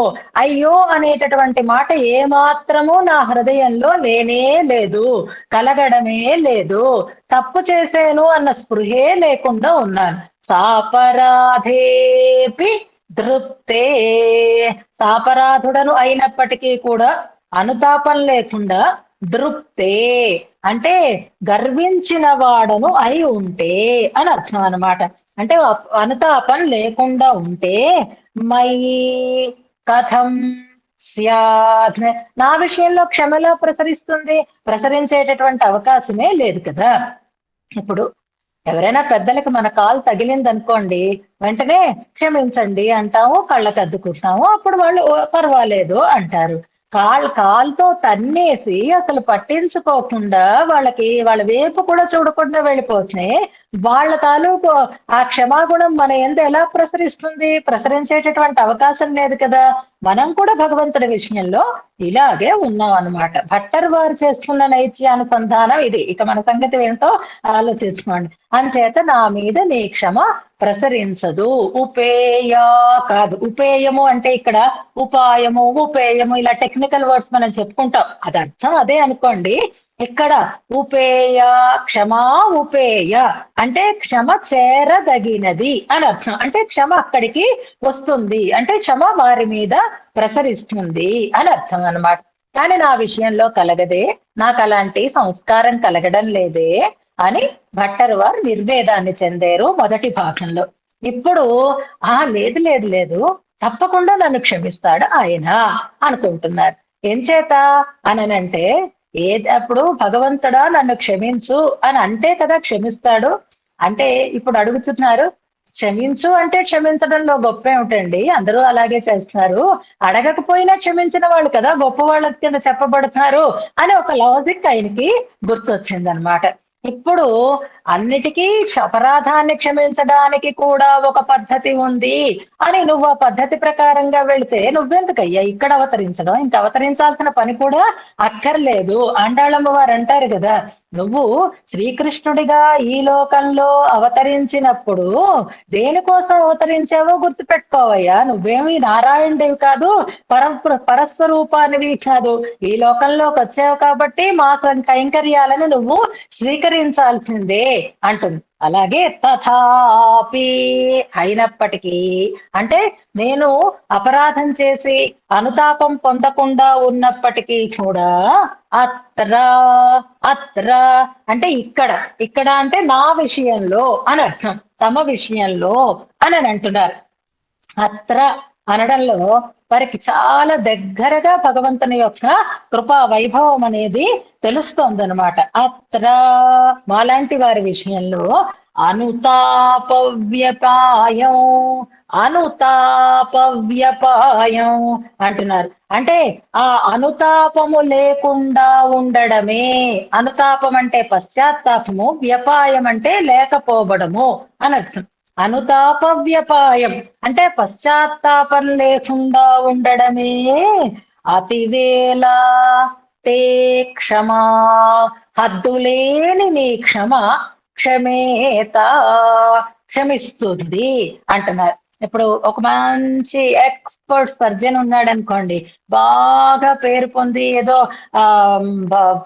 A: అయ్యో అనేటటువంటి మాట ఏమాత్రము నా హృదయంలో లేనే లేదు, కలగడమే లేదు. తప్పు చేశాను అన్న స్పృహే లేకుండా ఉన్నాను. సాపరాధేపి దృప్తే, సాపరాధుడను అయినప్పటికీ కూడా అనుతాపం లేకుండా దృప్తే అంటే గర్వించిన వాడను అయి ఉంటే అని అర్థం అన్నమాట. అంటే అనుతాపం లేకుండా ఉంటే మై కథం స్యాత్, నా విషయంలో క్షమలా ప్రసరిస్తుంది? ప్రసరించేటటువంటి అవకాశమే లేదు కదా. ఇప్పుడు ఎవరైనా పెద్దలకు మన కాలు తగిలింది అనుకోండి, వెంటనే క్షమించండి అంటాము, కళ్ళకు అద్దుకుంటాము. అప్పుడు వాళ్ళు పర్వాలేదు అంటారు. కాలుతో తన్నేసి అసలు పట్టించుకోకుండా వాళ్ళ వైపు కూడా చూడకుండా వెళ్ళిపోతున్నాయి. వాళ్ళ తాలూకు ఆ క్షమాగుణం మన యందు ఎలా ప్రసరిస్తుంది? ప్రసరించేటటువంటి అవకాశం లేదు కదా. మనం కూడా భగవంతుడి విషయంలో ఇలాగే ఉన్నాం అన్నమాట. భట్టర్ వారు చేస్తున్న నైత్యానుసంధానం ఇది. ఇక మన సంగతి ఏంటో ఆలోచించుకోండి. అంచేత నా మీద నీ క్షమ ప్రసరించదు. ఉపేయ కాదు. ఉపేయము అంటే ఇక్కడ ఉపాయము, ఉపేయము ఇలా టెక్నికల్ వర్డ్స్ మనం చెప్పుకుంటాం. అది అర్థం అదే అనుకోండి. ఇక్కడ ఉపేయ, క్షమా ఉపేయ అంటే క్షమ చేరదగినది అని అర్థం. అంటే క్షమ అక్కడికి వస్తుంది, అంటే క్షమ వారి మీద ప్రసరిస్తుంది అని అర్థం అన్నమాట. కానీ నా విషయంలో కలగదే, నాకు అలాంటి సంస్కారం కలగడం లేదే అని భట్టర్ వారు నిర్వేదాన్ని చెందారు మొదటి భాగంలో. ఇప్పుడు లేదు లేదు లేదు, తప్పకుండా నన్ను క్షమిస్తాడు ఆయన అనుకుంటున్నారు. ఏం చేత అనంటే అప్పుడు భగవంతుడా నన్ను క్షమించు అని అంటే కదా క్షమిస్తాడు. అంటే ఇప్పుడు అడుగుతున్నారు, క్షమించు అంటే క్షమించడంలో గొప్ప ఏమిటండి? అందరూ అలాగే చేస్తున్నారు. అడగకపోయినా క్షమించిన వాళ్ళు కదా గొప్ప వాళ్ళ కింద చెప్పబడుతున్నారు అని ఒక లాజిక్ ఆయనకి గుర్తొచ్చింది అనమాట. ఇప్పుడు అన్నిటికీ అపరాధాన్ని క్షమించడానికి కూడా ఒక పద్ధతి ఉంది అని నువ్వు ఆ పద్ధతి ప్రకారంగా వెళితే నువ్వెందుకయ్యా ఇక్కడ అవతరించడం? ఇంక అవతరించాల్సిన పని కూడా అక్కర్లేదు. ఆండాళమ్మ వారు అంటారు కదా, నువ్వు శ్రీకృష్ణుడిగా ఈ లోకంలో అవతరించినప్పుడు దేనికోసం అవతరించావో గుర్తుపెట్టుకోవయ్యా. నువ్వేమి నారాయణుడివి కాదు, పరస్వరూపానివి కాదు. ఈ లోకంలోకి వచ్చావు కాబట్టి మా కైంకర్యాలను నువ్వు స్వీకరించాల్సిందే అంటుంది. అలాగే తథాపి, అయినప్పటికీ, అంటే నేను అపరాధం చేసి అనుతాపం పొందకుండా ఉన్నప్పటికీ కూడా అత్ర, అత్ర అంటే ఇక్కడ, ఇక్కడ అంటే నా విషయంలో అని అర్థం, తమ విషయంలో అని అంటున్నారు. అత్ర అనడంలో వారికి చాలా దగ్గరగా భగవంతుని యొక్క కృపా వైభవం అనేది తెలుస్తోందనమాట. అత్ర మాలాంటి వారి విషయంలో అనుతాపవ్యపాయం, అనుతాపవ్యపాయం అంటున్నారు. అంటే ఆ అనుతాపము లేకుండా ఉండడమే. అనుతాపం అంటే పశ్చాత్తాపము, వ్యపాయం అంటే లేకపోవడము అని అర్థం. అనుతాప వ్యపాయం అంటే పశ్చాత్తాపం లేకుండా ఉండడమే అతివేళ తే క్షమా, హద్దులేని నీ క్షమ క్షమేత, క్షమిస్తుంది అంటున్నారు. ఇప్పుడు ఒక మంచి ఎక్స్పర్ట్ సర్జన్ ఉన్నాడు అనుకోండి, బాగా పేరు పొంది ఏదో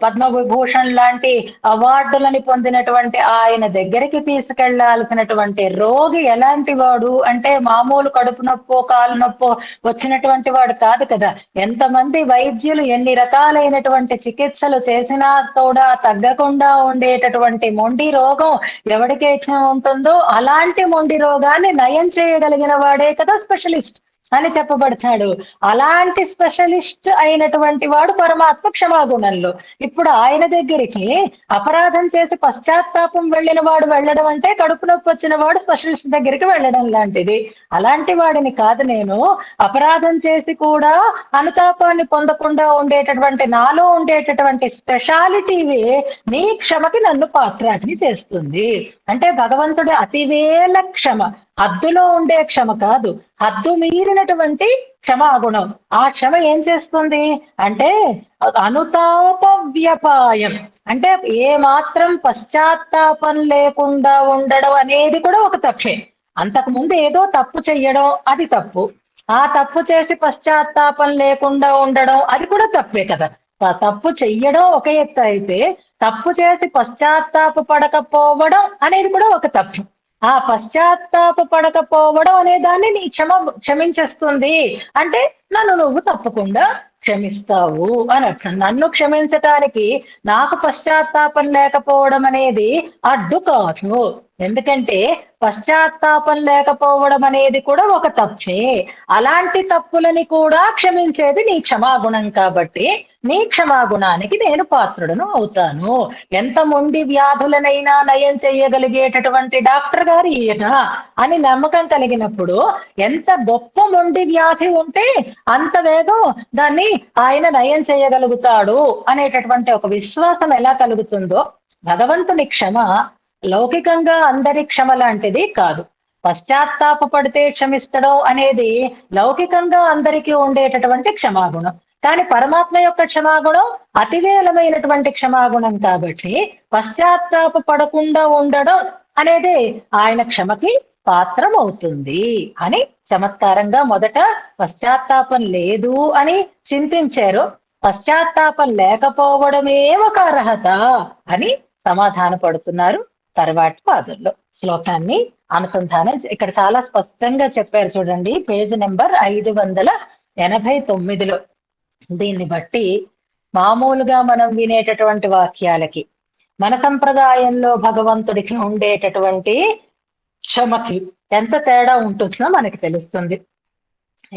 A: పద్మవిభూషణ్ లాంటి అవార్డులని పొందినటువంటి ఆయన దగ్గరికి తీసుకెళ్లాల్సినటువంటి రోగి ఎలాంటి వాడు అంటే మామూలు కడుపు నొప్పో కాలు నొప్పో వచ్చినటువంటి వాడు కాదు కదా. ఎంతమంది వైద్యులు ఎన్ని రకాలైనటువంటి చికిత్సలు చేసినా కూడా తగ్గకుండా ఉండేటటువంటి మొండి రోగం ఎవరికైతే ఉంటుందో అలాంటి మొండి రోగాన్ని నయం చేయగలిగిన వాడే కదా స్పెషలిస్ట్ అని చెప్పబడతాడు. అలాంటి స్పెషలిస్ట్ అయినటువంటి వాడు పరమాత్మ క్షమాగుణంలో. ఇప్పుడు ఆయన దగ్గరికి అపరాధం చేసి పశ్చాత్తాపం వెళ్ళిన వాడు వెళ్ళడం అంటే కడుపు నొప్పి వచ్చిన వాడు స్పెషలిస్ట్ దగ్గరికి వెళ్ళడం లాంటిది. అలాంటి వాడిని కాదు నేను. అపరాధం చేసి కూడా అనుతాపాన్ని పొందకుండా ఉండేటటువంటి నాలో ఉండేటటువంటి స్పెషాలిటీవే నీ క్షమకి నన్ను పాత్రాటిని చేస్తుంది. అంటే భగవంతుడి అతివేల క్షమ, హద్దులో ఉండే క్షమ కాదు, హద్దు మీరినటువంటి క్షమాగుణం. ఆ క్షమ ఏం చేస్తుంది అంటే అనుతాప వ్యపాయం, అంటే ఏ మాత్రం పశ్చాత్తాపం లేకుండా ఉండడం అనేది కూడా ఒక తప్పే. అంతకు ముందు ఏదో తప్పు చెయ్యడం అది తప్పు, ఆ తప్పు చేసి పశ్చాత్తాపం లేకుండా ఉండడం అది కూడా తప్పే కదా. తప్పు చెయ్యడం ఒక ఎత్తు అయితే తప్పు చేసి పశ్చాత్తాప పడకపోవడం అనేది కూడా ఒక తప్పు. ఆ పశ్చాత్తాప పడకపోవడం అనే దాన్ని నీ క్షమించేస్తుంది అంటే నన్ను నువ్వు తప్పకుండా క్షమిస్తావు అని అర్థం. నన్ను క్షమించటానికి నాకు పశ్చాత్తాపం లేకపోవడం అనేది అడ్డు కాదు. ఎందుకంటే పశ్చాత్తాపం లేకపోవడం అనేది కూడా ఒక తప్పే. అలాంటి తప్పులని కూడా క్షమించేది నీ క్షమాగుణం కాబట్టి నీ క్షమాగుణానికి నేను పాత్రుడను అవుతాను. ఎంత మొండి వ్యాధులనైనా నయం చేయగలిగేటటువంటి డాక్టర్ గారు ఈయన అని నమ్మకం కలిగినప్పుడు, ఎంత గొప్ప మొండి వ్యాధి ఉంటే అంత వేగం దాన్ని ఆయన నయం చేయగలుగుతాడు అనేటటువంటి ఒక విశ్వాసం ఎలా కలుగుతుందో, భగవంతుని క్షమ లౌకికంగా అందరి క్షమ లాంటిది కాదు. పశ్చాత్తాప పడితే క్షమిస్తడం అనేది లౌకికంగా అందరికీ ఉండేటటువంటి క్షమాగుణం. కానీ పరమాత్మ యొక్క క్షమాగుణం అతివేలమైనటువంటి క్షమాగుణం కాబట్టి పశ్చాత్తాప పడకుండా ఉండడం అనేది ఆయన క్షమకి పాత్రం అవుతుంది అని చమత్కారంగా మొదట పశ్చాత్తాపం లేదు అని చింతించారు, పశ్చాత్తాపం లేకపోవడమే ఒక అర్హత అని సమాధాన పడుతున్నారు తర్వాతి పాదుల్లో. శ్లోకాన్ని అనుసంధానం ఇక్కడ చాలా స్పష్టంగా చెప్పారు చూడండి, పేజ్ నెంబర్ 589లో. దీన్ని బట్టి మామూలుగా మనం వినేటటువంటి వాక్యాలకి మన సంప్రదాయంలో భగవంతుడికి ఉండేటటువంటి క్షమకి ఎంత తేడా ఉంటుందో మనకి తెలుస్తుంది.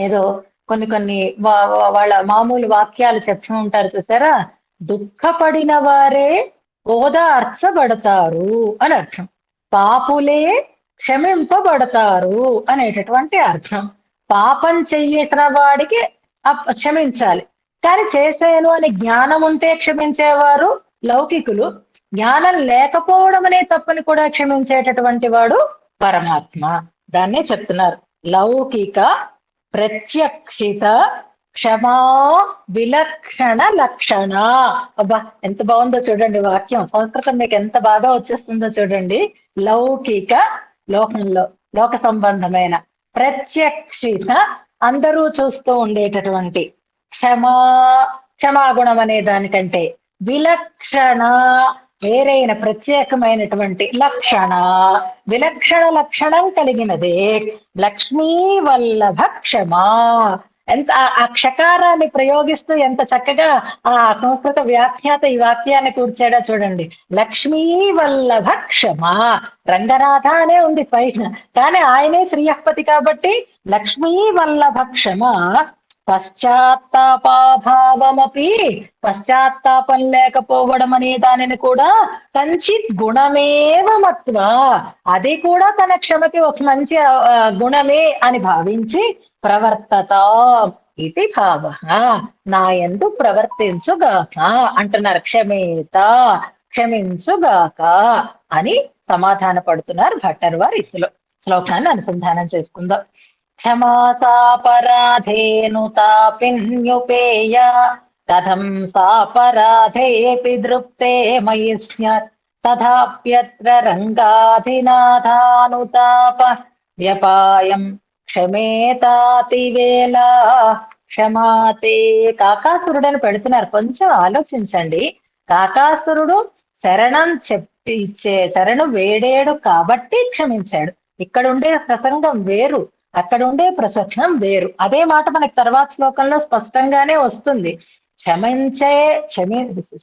A: ఏదో కొన్ని వాళ్ళ మామూలు వాక్యాలు చెప్తూ ఉంటారు చూసారా, దుఃఖపడిన వారే ఓదార్చబడతారు అని అర్థం, పాపులే క్షమింపబడతారు అనేటటువంటి అర్థం. పాపం చెయ్యేసిన వాడికి క్షమించాలి, కానీ చేసేను అని జ్ఞానం ఉంటే క్షమించేవారు లౌకికులు, జ్ఞానం లేకపోవడం అనే తప్పుని కూడా క్షమించేటటువంటి వాడు పరమాత్మ. దాన్నే చెప్తున్నారు లౌకిక ప్రత్యక్షిత క్షమా విలక్షణ లక్షణ. అబ్బా ఎంత బాగుందో చూడండి వాక్యం. సంస్కృతం మీకు ఎంత బాగా వచ్చేస్తుందో చూడండి. లౌకిక లోకంలో లోక సంబంధమైన, ప్రత్యక్షిత అందరూ చూస్తూ ఉండేటటువంటి, క్షమా క్షమాగుణం అనే దానికంటే విలక్షణ వేరైన ప్రత్యేకమైనటువంటి లక్షణ, విలక్షణ లక్షణం కలిగినదే లక్ష్మీ వల్లభ క్షమా. ఎంత ఆ క్షకారాన్ని ప్రయోగిస్తూ ఎంత చక్కగా ఆ సంస్కృత వ్యాఖ్యాత ఈ వాక్యాన్ని కూర్చాడో చూడండి. లక్ష్మీ వల్లభ క్షమా. రంగనాథ అనే ఉంది పైన, కానీ ఆయనే శ్రీయపతి కాబట్టి లక్ష్మీ వల్లభ క్షమా. పశ్చాత్తాపాభావమపి, పశ్చాత్తాపం లేకపోవడం అనే దానిని కూడా కంచిత్ గుణమేవ మత్వా, అది కూడా తన క్షమకి ఒక మంచి గుణమే అని భావించి ప్రవర్తత ఇది భావ, నా యందు ప్రవర్తించుగాక అంటున్నారు. క్షమేత క్షమించుగాక అని సమాధాన పడుతున్నారు భట్టర్ వారు. ఈ శ్లోకాన్ని అనుసంధానం చేసుకుందాం. క్షమాసాపరాధేను తాపిన్యుపేయ కథం సాపరాధేపి దృప్తే మయి స్యాత్ తథాప్యత్ర రంగాధినాథానుతాప వ్యపాయం క్షమేతాతివేళ క్షమాతే. కాకాసురుడని పెడుతున్నారు, కొంచెం ఆలోచించండి. కాకాసురుడు శరణం శరణు వేడేడు కాబట్టి క్షమించాడు. ఇక్కడ ఉండే ప్రసంగం వేరు, అక్కడ ఉండే ప్రసంగం వేరు. అదే మాట మనకి తర్వాత శ్లోకంలో స్పష్టంగానే వస్తుంది.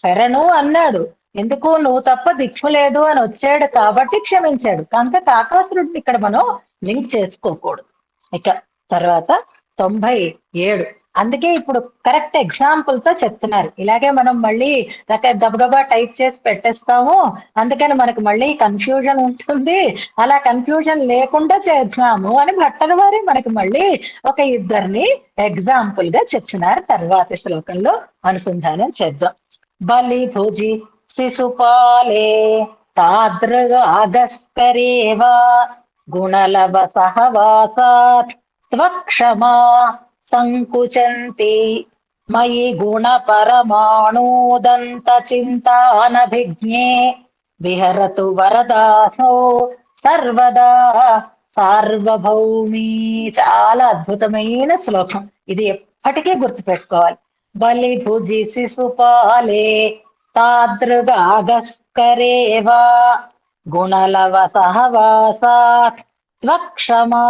A: శరణు అన్నాడు, ఎందుకు నువ్వు తప్ప దిక్కు లేదు అని వచ్చాడు కాబట్టి క్షమించాడు. కనుక కాకాసురుడిని ఇక్కడ మనం లింక్ చేసుకోకూడదు. ఇక తర్వాత 97. అందుకే ఇప్పుడు కరెక్ట్ ఎగ్జాంపుల్ తో చెప్తున్నారు. ఇలాగే మనం మళ్ళీ గబగబా టైప్ చేసి పెట్టేస్తాము, అందుకని మనకు మళ్ళీ కన్ఫ్యూజన్ ఉంటుంది. అలా కన్ఫ్యూజన్ లేకుండా చేద్దాము అని భట్టర్ వారి మనకి మళ్ళీ ఒక ఇద్దరిని ఎగ్జాంపుల్ గా చెప్తున్నారు. తర్వాతి శ్లోకంలో అనుసంధానం చేద్దాం. బలి భుజి శిశుపాలే తాదృగ అగస్కరేవా గుణలవ సహవాసాత్ స్వక్షమా సంకుచంతి మయి గుణ పరమాణూదంత చింతానభిజ్ఞే విహరతు వరదాసో సర్వదా సార్వభౌమి. చాలా అద్భుతమైన శ్లోకం ఇది, ఎప్పటికీ గుర్తుపెట్టుకోవాలి. బలి భుజి శిశుపాలే తాదృగాగస్కరేవా గుణలవ సహవాసాత్ స్వక్షమా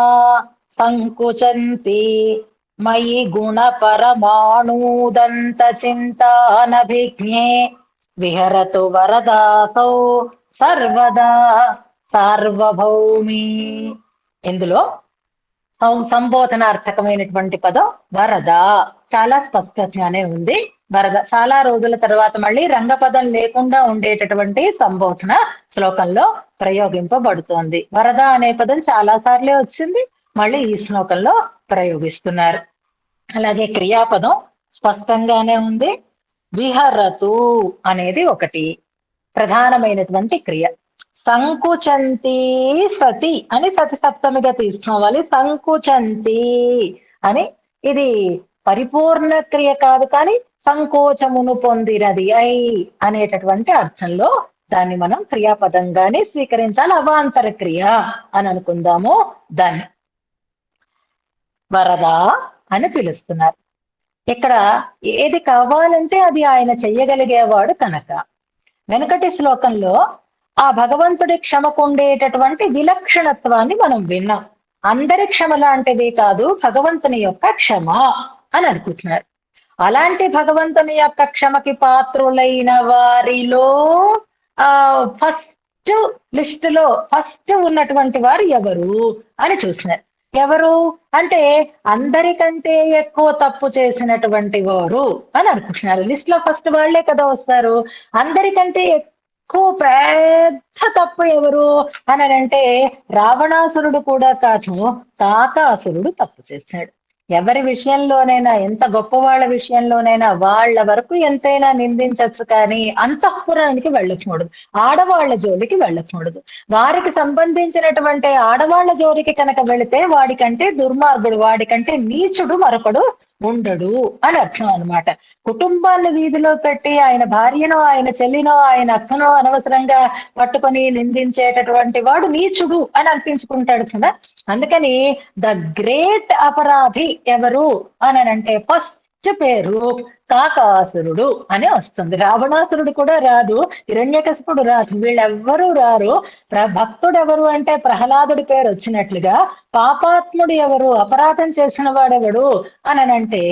A: సంకుచంతి మయి గుణ పరమాణూదంత చింతానభిజ్ఞే విహరతు వరదాసౌ సర్వదా సార్వభౌమి. ఇందులో సంబోధనార్థకమైనటువంటి పదం వరద చాలా స్పష్టంగానే ఉంది. వరద చాలా రోజుల తర్వాత మళ్ళీ రంగపదం లేకుండా ఉండేటటువంటి సంబోధన శ్లోకంలో ప్రయోగింపబడుతోంది. వరద అనే పదం చాలా సార్లే వచ్చింది, మళ్ళీ ఈ శ్లోకంలో ప్రయోగిస్తున్నారు. అలాగే క్రియాపదం స్పష్టంగానే ఉంది. విహరతు అనేది ఒకటి ప్రధానమైనటువంటి క్రియ. సంకుచంతి సతి అని సతి సప్తమిగా తీసుకోవాలి. సంకుచంతి అని ఇది పరిపూర్ణ క్రియ కాదు, కానీ సంకోచమును పొందినది ఐ అనేటటువంటి అర్థంలో దాన్ని మనం క్రియాపదంగానే స్వీకరించాలి. అవాంతర క్రియ అని అనుకుందాము. దాన్ని వరద అని పిలుస్తున్నారు. ఇక్కడ ఏది కావాలంటే అది ఆయన చెయ్యగలిగేవాడు కనుక. వెనుకటి శ్లోకంలో ఆ భగవంతుడి క్షమకుండేటటువంటి విలక్షణత్వాన్ని మనం విన్నాం. అందరి క్షమ లాంటిది కాదు భగవంతుని యొక్క క్షమ అని అనుకుంటున్నారు. అలాంటి భగవంతుని యొక్క క్షమకి పాత్రులైన వారిలో ఫస్ట్ లిస్టులో ఫస్ట్ ఉన్నటువంటి వారు ఎవరు అని చూసినారు. ఎవరు అంటే అందరికంటే ఎక్కువ తప్పు చేసినటువంటి వారు అని అనుకుంటున్నారు. లిస్ట్ లో ఫస్ట్ వాళ్లే కదా వస్తారు. అందరికంటే ఎక్కువ పెద్ద తప్పు ఎవరు అని అంటే రావణాసురుడు కూడా కాదు, కాకాసురుడు తప్పు చేశాడు. ఎవరి విషయంలోనైనా, ఎంత గొప్ప వాళ్ళ విషయంలోనైనా వాళ్ళ వరకు ఎంతైనా నిందించచ్చు, కానీ అంతఃపురానికి వెళ్ళకూడదు, ఆడవాళ్ల జోలికి వెళ్ళకూడదు. వారికి సంబంధించినటువంటి ఆడవాళ్ల జోలికి కనుక వెళితే వాడికంటే దుర్మార్గుడు, వాడికంటే నీచుడు మరొకడు ఉండడు అని అర్థం అనమాట. కుటుంబాన్ని వీధిలో పెట్టి ఆయన భార్యనో, ఆయన చెల్లినో, ఆయన అక్కనో అనవసరంగా పట్టుకొని నిందించేటటువంటి వాడు నీచుడు అని అనిపించుకుంటాడు కదా. అందుకని ద గ్రేట్ అపరాధి ఎవరు అని అంటే ఫస్ట్ పేరు కాకాసురుడు అని వస్తుంది. రావణాసురుడు కూడా రాదు, హిరణ్యకశిపుడు రాదు, వీళ్ళెవ్వరూ రారు. భక్తుడు ఎవరు అంటే ప్రహ్లాదుడి పేరు వచ్చినట్లుగా పాపాత్ముడు ఎవరు, అపరాధం చేసిన వాడెవడు అని అంటే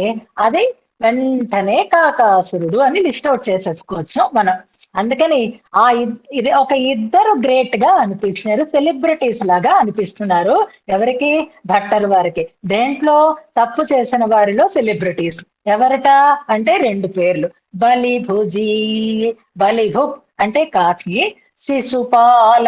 A: అది వెంటనే కాకాసురుడు అని లిస్ట్ అవుట్ చేసేసుకోవచ్చు మనం. అందుకని ఇది ఒక ఇద్దరు గ్రేట్ గా అనిపించినారు, సెలబ్రిటీస్ లాగా అనిపిస్తున్నారు. ఎవరికి? భట్టర్ వారికి. దేంట్లో? తప్పు చేసిన వారిలో సెలబ్రిటీస్. ఎవరట అంటే 2 పేర్లు, బలిభుజి, బలిభు అంటే కాకి, శిశుపాల,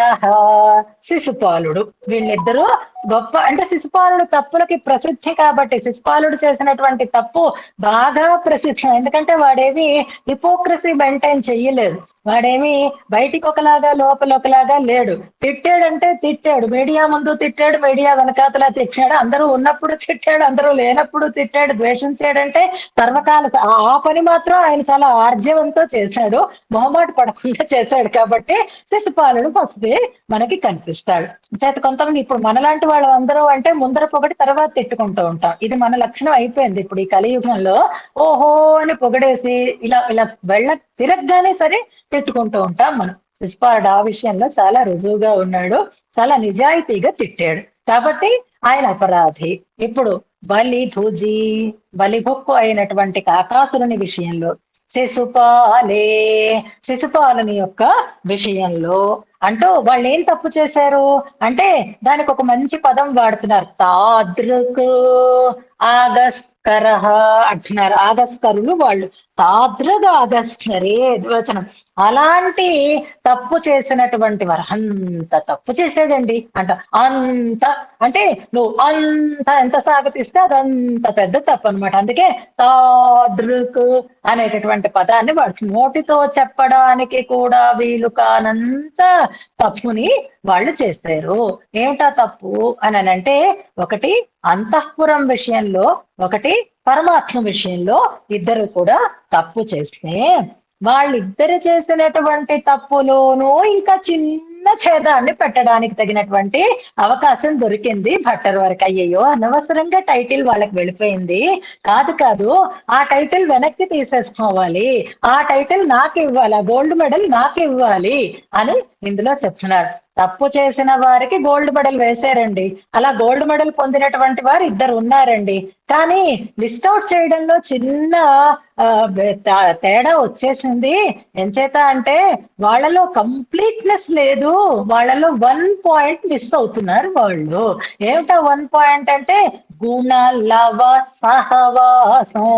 A: శిశుపాలుడు. వీళ్ళిద్దరూ గొప్ప, అంటే శిశుపాలుడు తప్పులకి ప్రసిద్ధి కాబట్టి, శిశుపాలుడు చేసినటువంటి తప్పు బాగా ప్రసిద్ధం. ఎందుకంటే వాడేమి హిపోక్రసీ మెయింటైన్ చెయ్యలేదు, వాడేమి బయటికి ఒకలాగా లోపల ఒకలాగా లేడు. తిట్టాడంటే తిట్టాడు, మీడియా ముందు తిట్టాడు, మీడియా వెనకాతలా తిట్టాడు, అందరూ ఉన్నప్పుడు తిట్టాడు, అందరూ లేనప్పుడు తిట్టాడు. ద్వేషించాడంటే సర్వకాల ఆ పని మాత్రం ఆయన చాలా ఆర్జవంతో చేశాడు, మొహమాట పడకుండా చేశాడు. కాబట్టి శిశుపాలుడు ఫస్ట్ మనకి కనిపిస్తాడు. చేత కొంతమంది ఇప్పుడు మనలాంటి వాళ్ళు అందరూ అంటే ముందర పొగడి తర్వాత తిట్టుకుంటూ ఉంటాం. ఇది మన లక్షణం అయిపోయింది ఇప్పుడు ఈ కలియుగంలో. ఓహో అని పొగడేసి ఇలా ఇలా తిరగగానే సరే తిట్టుకుంటూ ఉంటాం మనం. శిశుపాలుడు ఆ విషయంలో చాలా రుజువుగా ఉన్నాడు, చాలా నిజాయితీగా తిట్టాడు కాబట్టి ఆయన అపరాధి. ఇప్పుడు బలిభుజి, బలిభుక్కు అయినటువంటి కాకాసురుని విషయంలో, శిశుపాలే, శిశుపాలుని యొక్క విషయంలో అంటూ వాళ్ళు ఏం తప్పు చేశారు అంటే దానికి ఒక మంచి పదం వాడుతున్నారు, తాదృక్ ఆగస్కర అంటున్నారు. ఆగస్కరులు వాళ్ళు, తాదృగ్ ఆగస్కరే వచనం. అలాంటి తప్పు చేసినటువంటి వారు, అంత తప్పు చేసాడండి అంట. అంత అంటే నువ్వు అంత ఎంత సాగతిస్తే అదంత పెద్ద తప్పు అనమాట. అందుకే తాదృక్ అనేటటువంటి పదాన్ని వాడు నోటితో చెప్పడానికి కూడా వీలు కానంత తప్పుని వాళ్ళు చేశారు. ఏమిటా తప్పు అని అంటే, ఒకటి అంతఃపురం విషయంలో, ఒకటి పరమాత్మ విషయంలో ఇద్దరు కూడా తప్పు చేస్తే, వాళ్ళిద్దరు చేసినటువంటి తప్పులోనూ ఇంకా చిన్న ఛేదాన్ని పెట్టడానికి తగినటువంటి అవకాశం దొరికింది భట్టర్ వారికి. అయ్యయ్యో అనవసరంగా టైటిల్ వాళ్ళకి వెళ్ళిపోయింది, కాదు కాదు ఆ టైటిల్ వెనక్కి తీసేసుకోవాలి, ఆ టైటిల్ నాకు ఇవ్వాలి, ఆ గోల్డ్ మెడల్ నాకు ఇవ్వాలి అని ఇందులో చెప్తున్నారు. తప్పు చేసిన వారికి గోల్డ్ మెడల్ వేశారండి, అలా గోల్డ్ మెడల్ పొందినటువంటి వారు ఇద్దరు ఉన్నారండి. కానీ లిస్ట్ అవుట్ చేయడంలో చిన్న తేడా వచ్చేసింది. ఎంచేత అంటే వాళ్ళలో కంప్లీట్నెస్ లేదు, వాళ్ళలో 1 పాయింట్ మిస్ అవుతున్నారు వాళ్ళు. ఏమిటా 1 పాయింట్ అంటే గుణ లవ సహవాసం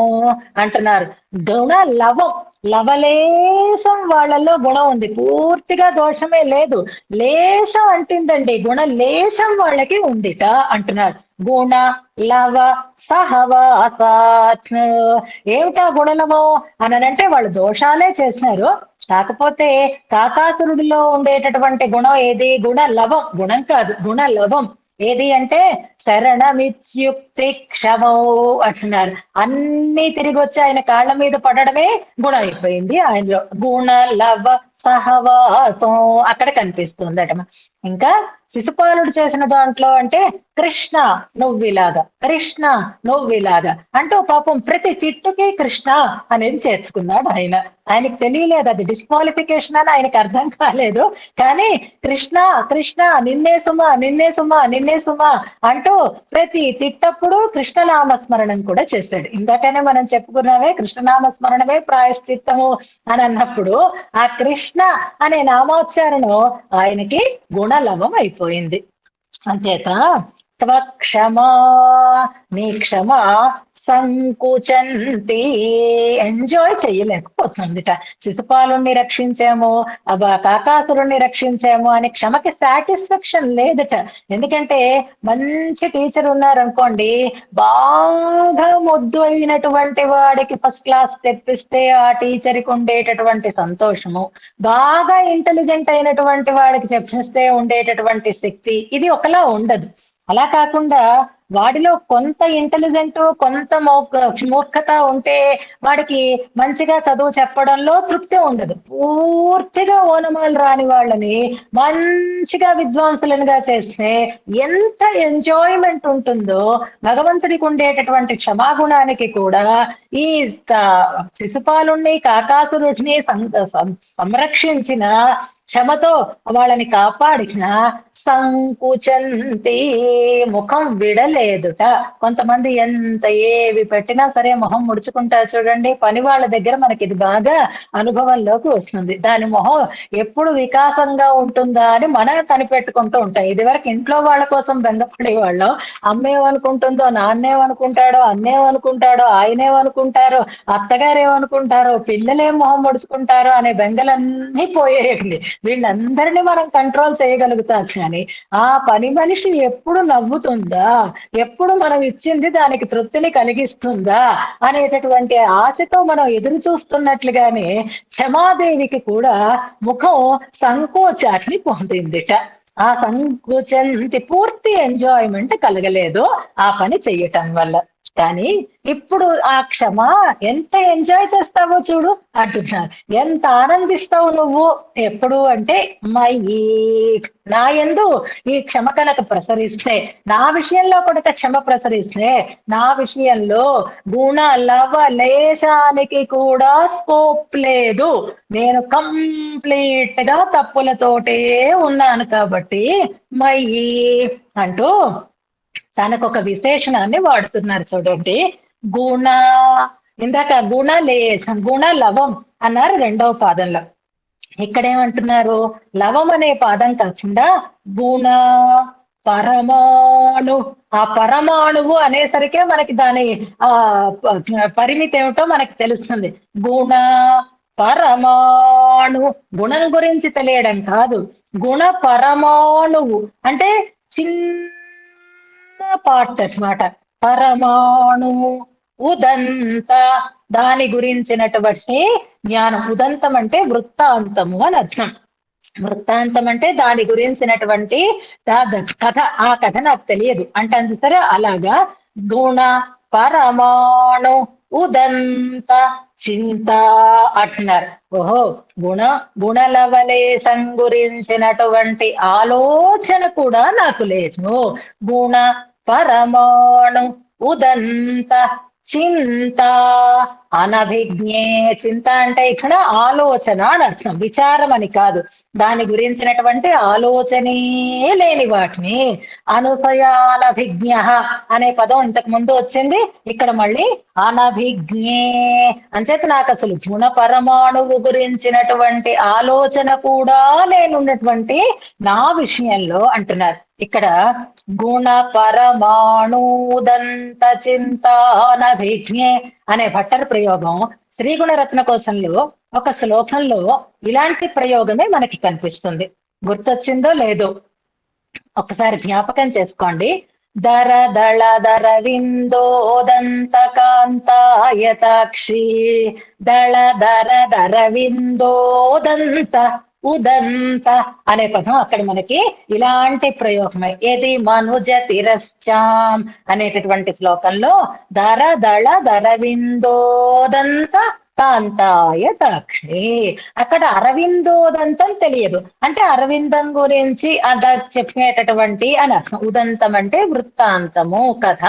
A: అంటున్నారు. గుణ లవం, లవలేశం వాళ్ళలో గుణం ఉంది, పూర్తిగా దోషమే లేదు, లేశం అంటుందండి, గుణ లేశం వాళ్ళకి ఉందిట అంటున్నారు. గుణ లవ సహవాసాత్. ఏమిటా గుణలము అనంటే వాళ్ళు దోషాలే చేసినారు, కాకపోతే కాకాసురుడిలో ఉండేటటువంటి గుణం ఏది? గుణ లవం, గుణం కాదు గుణ లవం. ఏది అంటే శరణమిత్యుక్తి క్షమో అంటున్నారు. అన్ని తిరిగి వచ్చి ఆయన కాళ్ళ మీద పడడమే గుణం అయిపోయింది ఆయనలో. గుణ లవ సహవాసం అక్కడ కనిపిస్తుందట. ఇంకా శిశుపాలుడు చేసిన దాంట్లో అంటే కృష్ణ నువ్విలాగా, కృష్ణ నువ్విలాగా అంటూ పాపం ప్రతి తిట్టుకి కృష్ణ అనేది చేర్చుకున్నాడు ఆయన. ఆయనకు తెలియలేదు అది డిస్క్వాలిఫికేషన్ అని, ఆయనకు అర్థం కాలేదు. కానీ కృష్ణ కృష్ణ నిన్నే సుమా, నిన్నే సుమా, నిన్నే సుమా అంటూ ప్రతి తిట్టప్పుడు కృష్ణనామస్మరణం కూడా చేశాడు. ఇందాకనే మనం చెప్పుకున్నామే కృష్ణనామస్మరణమే ప్రాయశ్చిత్తము అని అన్నప్పుడు ఆ కృష్ణ అనే నామోచ్చారణం ఆయనకి గుణలవం అయిపోయింది. అంచేత త్వక్షమా నీ క్షమ సంకుచంతి ఎంజాయ్ చెయ్యలేకపోతుందిట. శిశుపాలుణ్ణి రక్షించాము, కాకాసురుణ్ణి రక్షించాము అని క్షమకి సాటిస్ఫాక్షన్ లేదట. ఎందుకంటే మంచి టీచర్ ఉన్నారనుకోండి, బాగా మొద్దు అయినటువంటి వాడికి ఫస్ట్ క్లాస్ తెప్పిస్తే ఆ టీచర్కి ఉండేటటువంటి సంతోషము, బాగా ఇంటెలిజెంట్ అయినటువంటి వాడికి చెప్పిస్తే ఉండేటటువంటి శక్తి ఇది ఒకలా ఉండదు. అలా కాకుండా వాడిలో కొంత ఇంటెలిజెంట్, కొంత మూర్ఖత ఉంటే వాడికి మంచిగా చదువు చెప్పడంలో తృప్తి ఉండదు. పూర్తిగా ఓనమాలు రాని వాళ్ళని మంచిగా విద్వాంసులుగా చేస్తే ఎంత ఎంజాయ్మెంట్ ఉంటుందో, భగవంతుడికి ఉండేటటువంటి క్షమాగుణానికి కూడా ఈ శిశుపాలుణ్ణి కాకాసురుడిని సంరక్షించిన, క్షమతో వాళ్ళని కాపాడిన సంకుచంతి ముఖం విడలేదుట. కొంతమంది ఎంత ఏవి పెట్టినా సరే మొహం ముడుచుకుంటారు చూడండి. పని వాళ్ళ దగ్గర మనకి ఇది బాగా అనుభవంలోకి వస్తుంది. దాని మొహం ఎప్పుడు వికాసంగా ఉంటుందా అని మనం కనిపెట్టుకుంటూ ఉంటాం. ఇది వరకు ఇంట్లో వాళ్ళ కోసం బెంగపడే వాళ్ళం, అమ్మేమనుకుంటుందో, నాన్నేమనుకుంటాడో, అన్నేమనుకుంటాడో, ఆయనేమనుకుంటారో, అత్తగారేమనుకుంటారో, పిల్లలేం మొహం ముడుచుకుంటారో అనే బెంగలన్నీ పోయేయండి. వీళ్ళందరినీ మనం కంట్రోల్ చేయగలుగుతాం. కానీ ఆ పని మనిషి ఎప్పుడు నవ్వుతుందా, ఎప్పుడు మనం ఇచ్చింది దానికి తృప్తిని కలిగిస్తుందా అనేటటువంటి ఆశతో మనం ఎదురు చూస్తున్నట్లుగానే క్షమాదేవికి కూడా ముఖం సంకోచాన్ని పొందిందిట. ఆ సంకోచంతి పూర్తి ఎంజాయ్మెంట్ కలగలేదు ఆ పని చెయ్యటం వల్ల. కానీ ఇప్పుడు ఆ క్షమ ఎంత ఎంజాయ్ చేస్తావో చూడు అంటున్నారు. ఎంత ఆనందిస్తావు నువ్వు ఎప్పుడు అంటే, మయి నా యందు ఈ క్షమ కనుక ప్రసరిస్తే, నా విషయంలో కనుక క్షమ ప్రసరిస్తే, నా విషయంలో గుణ లవ లేశానికి కూడా స్కోప్ లేదు. నేను కంప్లీట్ గా తప్పులతోటే ఉన్నాను కాబట్టి మయి అంటూ తనకొక విశేషణాన్ని వాడుతున్నారు చూడండి. గుణ, ఇందాక గుణ లేశం, గుణ లవం అన్నారు రెండవ పాదంలో. ఇక్కడేమంటున్నారు, లవం అనే పాదం కాకుండా గుణ పరమాణు, ఆ పరమాణువు అనేసరికే మనకి దాని ఆ పరిమితి ఏమిటో మనకి తెలుస్తుంది. గుణ పరమాణు, గుణం గురించి తెలియడం కాదు, గుణ పరమాణువు అంటే చిన్న పార్ట్ అన్నమాట. పరమాణు ఉదంత, దాని గురించినటువంటి జ్ఞానం. ఉదంతం అంటే వృత్తాంతము అని అర్థం. వృత్తాంతం అంటే దాని గురించినటువంటి కథ. ఆ కథ నాకు తెలియదు అంటే సరే, అలాగా గుణ పరమాణు ఉదంత చింత అంటున్నారు. ఓహో, గుణలవలేశం గురించినటువంటి ఆలోచన కూడా నాకు లేదు. గుణ పరమాణు ఉదంత చింత అనభిజ్ఞే. చింత అంటే ఇక్కడ ఆలోచన అని అర్థం, విచారం అని కాదు. దాని గురించినటువంటి ఆలోచనే లేని వాటిని అనభిజ్ఞ అనే పదం ఇంతకు ముందు వచ్చింది, ఇక్కడ మళ్ళీ అనభిజ్ఞే అంచేత నాకు అసలు గుణ పరమాణువు గురించినటువంటి ఆలోచన కూడా లేనున్నటువంటి నా విషయంలో అంటున్నారు. ఇక్కడ గుణ పరమాణుదంత చింతానభిజ్ఞే అనే భట్టర్ ప్రయోగం శ్రీగుణరత్న కోశంలో ఒక శ్లోకంలో ఇలాంటి ప్రయోగమే మనకి కనిపిస్తుంది. గుర్తొచ్చిందో లేదో ఒకసారి జ్ఞాపకం చేసుకోండి. దర దళ దర విందోదంత కాంతాయతాక్షి, దళ దర దర విందోదంత ఉదంత అనే పదం అక్కడ మనకి ఇలాంటి ప్రయోగమే. ఏది మనుజ తిరశ్చాం అనేటటువంటి శ్లోకంలో దర దళ దర విందోదంత కాంతాయ సాక్షి, అక్కడ అరవిందోదంతం తెలియదు అంటే అరవిందం గురించి చెప్పేటటువంటి అని అర్థం. ఉదంతం అంటే వృత్తాంతము, కథ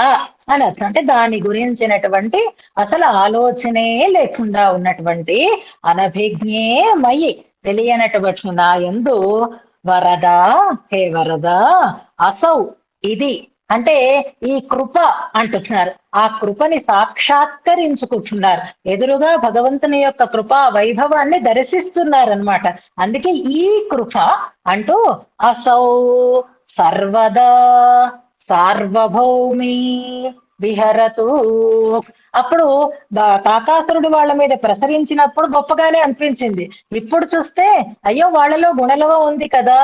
A: అని అర్థం. అంటే దాని గురించినటువంటి అసలు ఆలోచనే లేకుండా ఉన్నటువంటి అనభిజ్ఞే మయి, తెలియనటువంటి నా యందు వరద, హే వరద, అసౌ ఇది అంటే ఈ కృప అంటున్నారు. ఆ కృపని సాక్షాత్కరించుకుంటున్నారు, ఎదురుగా భగవంతుని యొక్క కృపా వైభవాన్ని దర్శిస్తున్నారనమాట. అందుకే ఈ కృప అంటూ అసౌ సర్వదా సార్వభౌమి విహరతు. అప్పుడు కాకాసురుడు వాళ్ళ మీద ప్రసరించినప్పుడు గొప్పగానే అనిపించింది. ఇప్పుడు చూస్తే అయ్యో వాళ్ళలో గుణలవ ఉంది కదా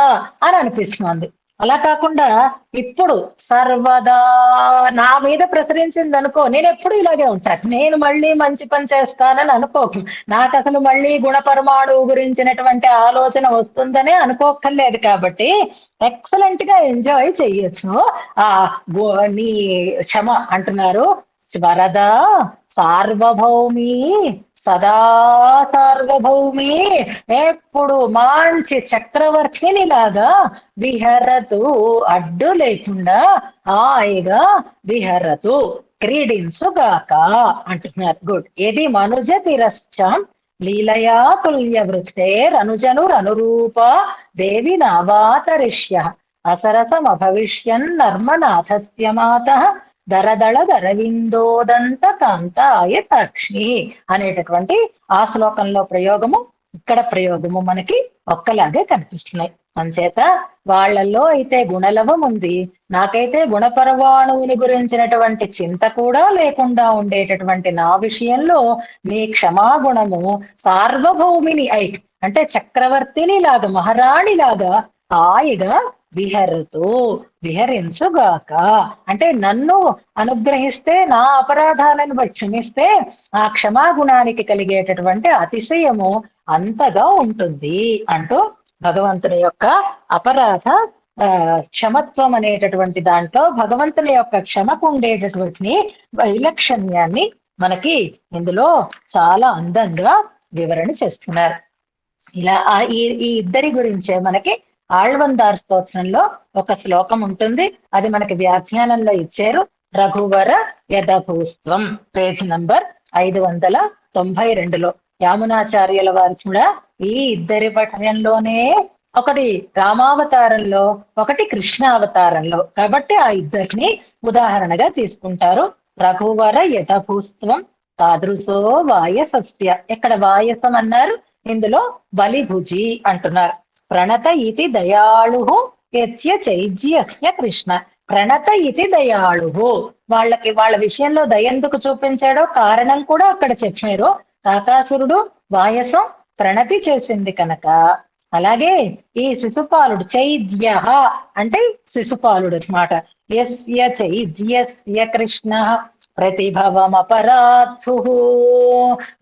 A: అని అనిపిస్తుంది. అలా కాకుండా ఇప్పుడు సర్వదా నా మీద ప్రసరించింది అనుకో, నేను ఎప్పుడు ఇలాగే ఉంటాను, నేను మళ్ళీ మంచి పని చేస్తానని అనుకోకు. నాకు అసలు మళ్ళీ గుణపరమాణువు గురించినటువంటి ఆలోచన వస్తుందనే అనుకోక్కర్లేదు. కాబట్టి ఎక్సలెంట్ గా ఎంజాయ్ చెయ్యొచ్చు. ఆ నీ క్షమ అంటున్నారు. వరద సార్వభౌమి సదా సార్వభౌమి, ఎప్పుడు మంచి చక్రవర్తిని లాగా విహరతు, అడ్డు లేకుండా హాయిగా విహరతు, క్రీడించుగాక అంటున్నారు. గుడ్. ఇది మనుజ తిరశ్చం లీలయా తుల్య వృత్తేరనుజనురనురూప దేవి నావాతరిష్య అసరసమభవిష్యన్ నర్మనాథస్య మాతః దరదళ దరవిందోదంత కాంతాయ సాక్షి అనేటటువంటి ఆ శ్లోకంలో ప్రయోగము, ఇక్కడ ప్రయోగము మనకి ఒక్కలాగే కనిపిస్తున్నాయి. అంచేత వాళ్ళల్లో అయితే గుణలవం ఉంది, నాకైతే గుణపరమాణువుని గురించినటువంటి చింత కూడా లేకుండా ఉండేటటువంటి నా విషయంలో నీ క్షమాగుణము సార్వభౌమిని అయి, అంటే చక్రవర్తిని లాగా మహారాణి లాగా హాయిగా విహరతు, విహరించుగాక. అంటే నన్ను అనుగ్రహిస్తే, నా అపరాధాలను క్షమిస్తే ఆ క్షమాగుణానికి కలిగేటటువంటి అతిశయము అంతగా ఉంటుంది అంటూ భగవంతుని యొక్క అపరాధ క్షమత్వం అనేటటువంటి దాంట్లో భగవంతుని యొక్క క్షమకు ఉండేటటువంటి వైలక్షణ్యాన్ని మనకి ఇందులో చాలా అందంగా వివరణ చేస్తున్నారు. ఇలా ఈ ఇద్దరి గురించే మనకి ఆళ్వందార్ స్తోత్రంలో ఒక శ్లోకం ఉంటుంది. అది మనకి వ్యాఖ్యానంలో ఇచ్చారు. రఘువర యథభూస్త్వం, పేజ్ నంబర్ 592లో యామునాచార్యుల వారు కూడా ఈ ఇద్దరి పఠనంలోనే, ఒకటి రామావతారంలో, ఒకటి కృష్ణావతారంలో, కాబట్టి ఆ ఇద్దరిని ఉదాహరణగా తీసుకుంటారు. రఘువర యథభూస్త్వం తాదృశో వాయసస్య. ఇక్కడ వాయసం అన్నారు, ఇందులో బలిభుజి అంటున్నారు. ప్రణత ఇతి దయాళు యస్య చైజ్యహ్య కృష్ణ. ప్రణత ఇతి దయాళు, వాళ్ళ విషయంలో దయందుకు చూపించాడో కారణం కూడా అక్కడ చెప్పారు. కాకాసురుడు వాయసం ప్రణతి చేసింది కనుక. అలాగే ఈ శిశుపాలుడు చైజ్య అంటే శిశుపాలుడు అన్నమాట. యస్య చైజ్యస్య కృష్ణ ప్రతిభవమపరాధు.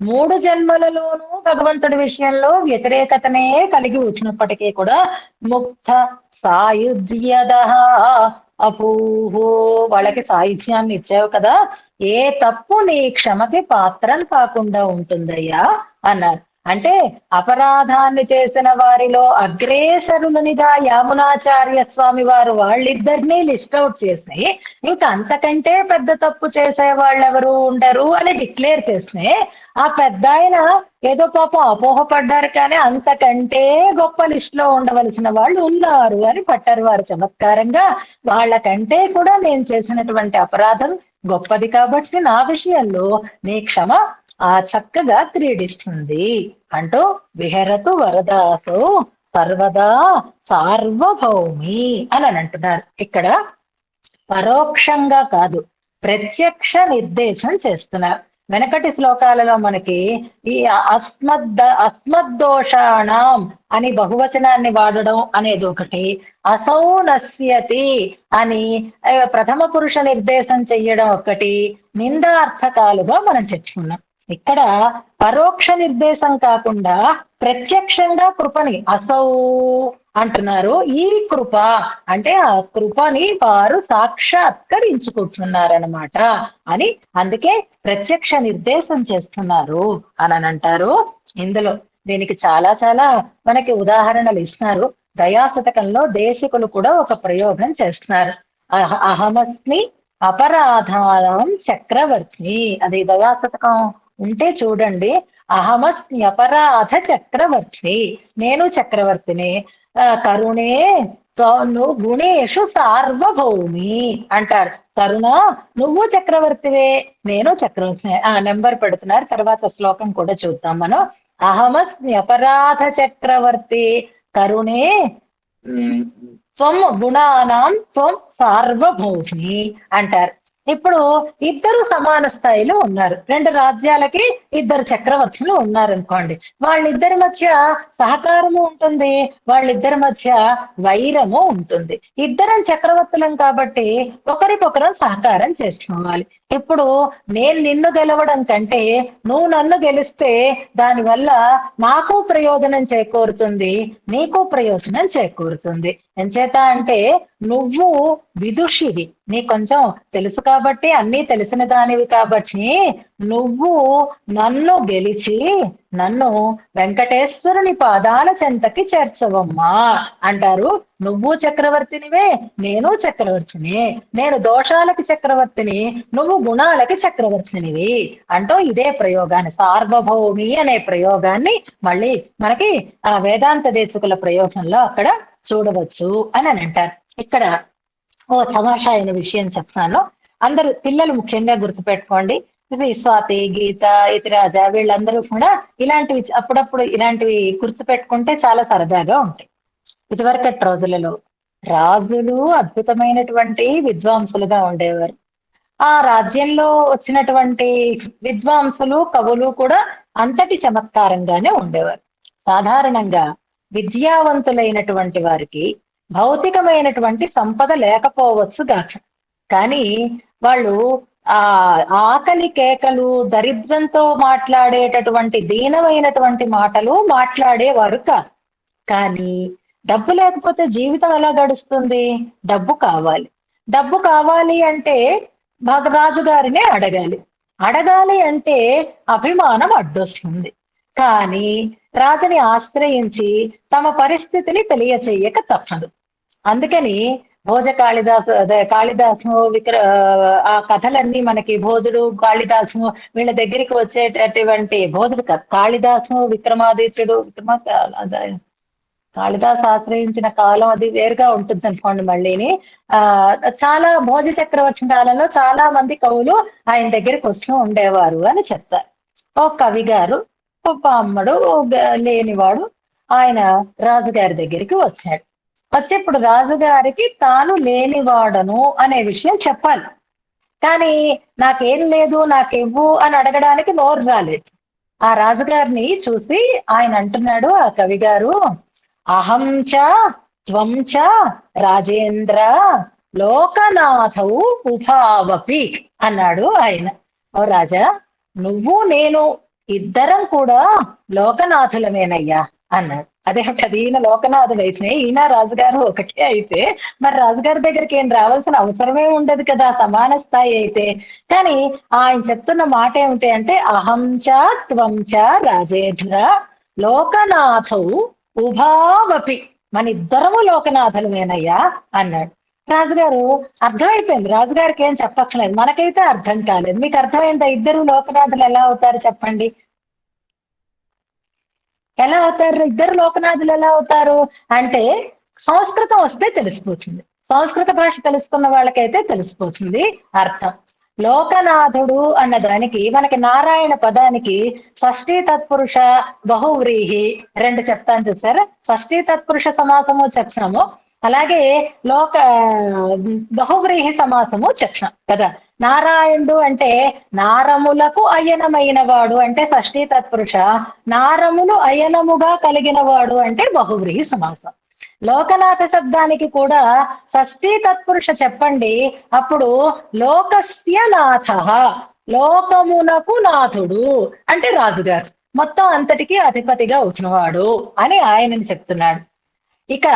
A: 3 జన్మలలోనూ భగవంతుడి విషయంలో వ్యతిరేకతనే కలిగి వచ్చినప్పటికీ కూడా ముక్త సాయుధ్యద అపూహో, వాళ్ళకి సాయుధ్యాన్ని ఇచ్చావు కదా, ఏ తప్పు నీ క్షమకి పాత్రం కాకుండా ఉంటుందయ్యా అన్నారు. అంటే అపరాధాన్ని చేసిన వారిలో అగ్రేసరులనిగా యామునాచార్య స్వామి వారు వాళ్ళిద్దరినీ లిస్ట్ అవుట్ చేసి, ఇంకా అంతకంటే పెద్ద తప్పు చేసే వాళ్ళెవరు ఉండరు అని డిక్లేర్ చేస్తే, ఆ పెద్ద ఆయన ఏదో పాపం అపోహపడ్డారు, కానీ అంతకంటే గొప్ప లిస్ట్ లో ఉండవలసిన వాళ్ళు ఉన్నారు అని పట్టారు వారు చమత్కారంగా. వాళ్ళకంటే కూడా నేను చేసినటువంటి అపరాధం గొప్పది కాబట్టి నా విషయంలో నీ క్షమ ఆ చక్కగా క్రీడిస్తుంది అంటూ విహరతు వరదాసు సర్వదా సార్వభౌమి అని అంటున్నారు. ఇక్కడ పరోక్షంగా కాదు, ప్రత్యక్ష నిర్దేశం చేస్తున్నారు. వెనకటి శ్లోకాలలో మనకి ఈ అస్మద్దోషాణం అని బహువచనాన్ని వాడడం అనేది ఒకటి, అసౌ నశ్యతి అని ప్రథమ పురుష నిర్దేశం చెయ్యడం ఒకటి నిందార్థకాలుగా మనం చెప్పుకున్నాం. ఇక్కడ పరోక్ష నిర్దేశం కాకుండా ప్రత్యక్షంగా కృపని అసౌ అంటున్నారు. ఈ కృప అంటే ఆ కృపని వారు సాక్షాత్కరించుకుంటున్నారనమాట అని, అందుకే ప్రత్యక్ష నిర్దేశం చేస్తున్నారు అని అంటారు. ఇందులో దీనికి చాలా చాలా మనకి ఉదాహరణలు ఇస్తున్నారు. దయాశతకంలో దేశికులు కూడా ఒక ప్రయోగం చేస్తున్నారు. అహమస్మి అపరాధానం చక్రవర్తి. అది దయాశతకం ఉంటే చూడండి. అహమస్మి అపరాధ చక్రవర్తి, నేను చక్రవర్తిని. కరుణే గుణేషు సార్వభౌమి అంటారు. కరుణ నువ్వు చక్రవర్తివే, నేను చక్రవర్తిని. నెంబర్ పెడుతున్నారు, తర్వాత శ్లోకం కూడా చూద్దాం మనం. అహమస్మి అపరాధ చక్రవర్తి కరుణే త్వం గుణానాం త్వం సార్వభౌమి అంటారు. ఇప్పుడు ఇద్దరు సమాన స్థాయిలో ఉన్నారు. రెండు రాజ్యాలకి ఇద్దరు చక్రవర్తులు ఉన్నారు అనుకోండి. వాళ్ళిద్దరి మధ్య సహకారము ఉంటుంది, వాళ్ళిద్దరి మధ్య వైరము ఉంటుంది. ఇద్దరం చక్రవర్తులం కాబట్టి ఒకరికొకరం సహకారం చేసుకోవాలి. ఇప్పుడు నేను నిన్ను గెలవడం కంటే నువ్వు నన్ను గెలిస్తే దానివల్ల నాకు ప్రయోజనం చేకూరుతుంది, నీకు ప్రయోజనం చేకూరుతుంది. ఎంచేత అంటే నువ్వు విదుషివి, నీకు కొంచెం తెలుసు కాబట్టి, అన్నీ తెలిసిన దానివి కాబట్టి నువ్వు నన్ను గెలిచి నన్ను వెంకటేశ్వరుని పాదాల చెంతకి చేర్చవమ్మా అంటారు. నువ్వు చక్రవర్తినివే, నేను చక్రవర్తిని, నేను దోషాలకి చక్రవర్తిని, నువ్వు గుణాలకి చక్రవర్తినివి అంటూ ఇదే ప్రయోగాన్ని, సార్వభౌమి అనే ప్రయోగాన్ని మళ్ళీ మనకి ఆ వేదాంత దేశకుల ప్రయోగంలో అక్కడ చూడవచ్చు అని అంటారు. ఇక్కడ ఓ తమాషా అయిన విషయం చెప్తాను. అందరూ పిల్లలు ముఖ్యంగా గుర్తుపెట్టుకోండి. ఇది స్వాతి, గీత, ఇతిరాజ వీళ్ళందరూ కూడా ఇలాంటివి అప్పుడప్పుడు ఇలాంటివి గుర్తుపెట్టుకుంటే చాలా సరదాగా ఉంటాయి. ఇదివరకటి రోజులలో రాజులు అద్భుతమైనటువంటి విద్వాంసులుగా ఉండేవారు. ఆ రాజ్యంలో వచ్చినటువంటి విద్వాంసులు, కవులు కూడా అంతటి చమత్కారంగానే ఉండేవారు. సాధారణంగా విద్యావంతులైనటువంటి వారికి భౌతికమైనటువంటి సంపద లేకపోవచ్చు గాక, కానీ వాళ్ళు ఆ ఆకలి కేకలు, దరిద్రంతో మాట్లాడేటటువంటి దీనమైనటువంటి మాటలు మాట్లాడేవారు కాదు. కానీ డబ్బు లేకపోతే జీవితం ఎలా గడుస్తుంది? డబ్బు కావాలి. డబ్బు కావాలి అంటే రాజు గారినే అడగాలి. అడగాలి అంటే అభిమానం అడ్డొస్తుంది. కానీ రాజుని ఆశ్రయించి తమ పరిస్థితిని తెలియచేయక తప్పదు. అందుకని కాళిదాసు ఆ కథలన్నీ మనకి భోజుడు, కాళిదాసు వీళ్ళ దగ్గరికి వచ్చేటటువంటి భోజుడు కాళిదాసు, విక్రమాదిత్యుడు, కాళిదాసు ఆశ్రయించిన కాలం అది వేరుగా ఉంటుంది అనుకోండి. మళ్ళీని చాలా భోజ చక్రవర్తి కాలంలో చాలా మంది కవులు ఆయన దగ్గరికి వస్తూ ఉండేవారు అని చెప్తారు. ఓ కవి గారు, ఓ పామ్మడు లేనివాడు ఆయన రాజుగారి దగ్గరికి వచ్చాడు. వచ్చేప్పుడు రాజుగారికి తాను లేనివాడను అనే విషయం చెప్పాలి. కానీ నాకేం లేదు, నాకివ్వు అని అడగడానికి నోరు రాలేదు. ఆ రాజుగారిని చూసి ఆయన అంటున్నాడు, ఆ కవి గారు, అహం చ త్వం చ రాజేంద్ర లోకనాథవు ఉభావపి అన్నాడు ఆయన. ఓ రాజా, నువ్వు నేను ఇద్దరం కూడా లోకనాథులమేనయ్యా అన్నాడు. అదేమిటది, ఈయన లోకనాథుడు అయితే ఈయన రాజుగారు ఒకటే అయితే మరి రాజుగారి దగ్గరికి ఏం రావాల్సిన అవసరమే ఉండదు కదా, సమాన స్థాయి అయితే. కానీ ఆయన చెప్తున్న మాట ఏమిటి అంటే అహం చ త్వం చ రాజేంద్ర లోకనాథవు ఉభావపి, మన ఇద్దరము లోకనాథులమేనయ్యా అన్నాడు. రాజుగారు అర్థమైపోయింది, రాజుగారికి ఏం చెప్పక్కర్లేదు, మనకైతే అర్థం కాలేదు. మీకు అర్థమైందా? ఇద్దరు లోకనాథులు ఎలా అవుతారు చెప్పండి? ఎలా అవుతారు ఇద్దరు లోకనాథులు? ఎలా అవుతారు అంటే సంస్కృతం వస్తే తెలిసిపోతుంది. సంస్కృత భాష తెలుసుకున్న వాళ్ళకైతే తెలిసిపోతుంది అర్థం. లోకనాథుడు అన్న దానికి మనకి నారాయణ పదానికి షష్ఠీ తత్పురుష బహువ్రీహి రెండు చెప్తాను చూసారా. షష్ఠీ తత్పురుష సమాసము చెప్తాము, అలాగే బహువ్రీహి సమాసము చెప్తాం కదా. నారాయణుడు అంటే నారములకు అయనమైన వాడు అంటే షష్ఠీ తత్పురుష, నారములు అయనముగా కలిగిన వాడు అంటే బహువ్రీహి సమాసం. లోకనాథ శబ్దానికి కూడా షష్ఠీ తత్పురుష చెప్పండి, అప్పుడు లోకస్య నాథ, లోకమునకు నాథుడు అంటే రాజుగారు, మొత్తం అంతటికీ అధిపతిగా వచ్చినవాడు అని ఆయనని చెప్తున్నాడు. ఇక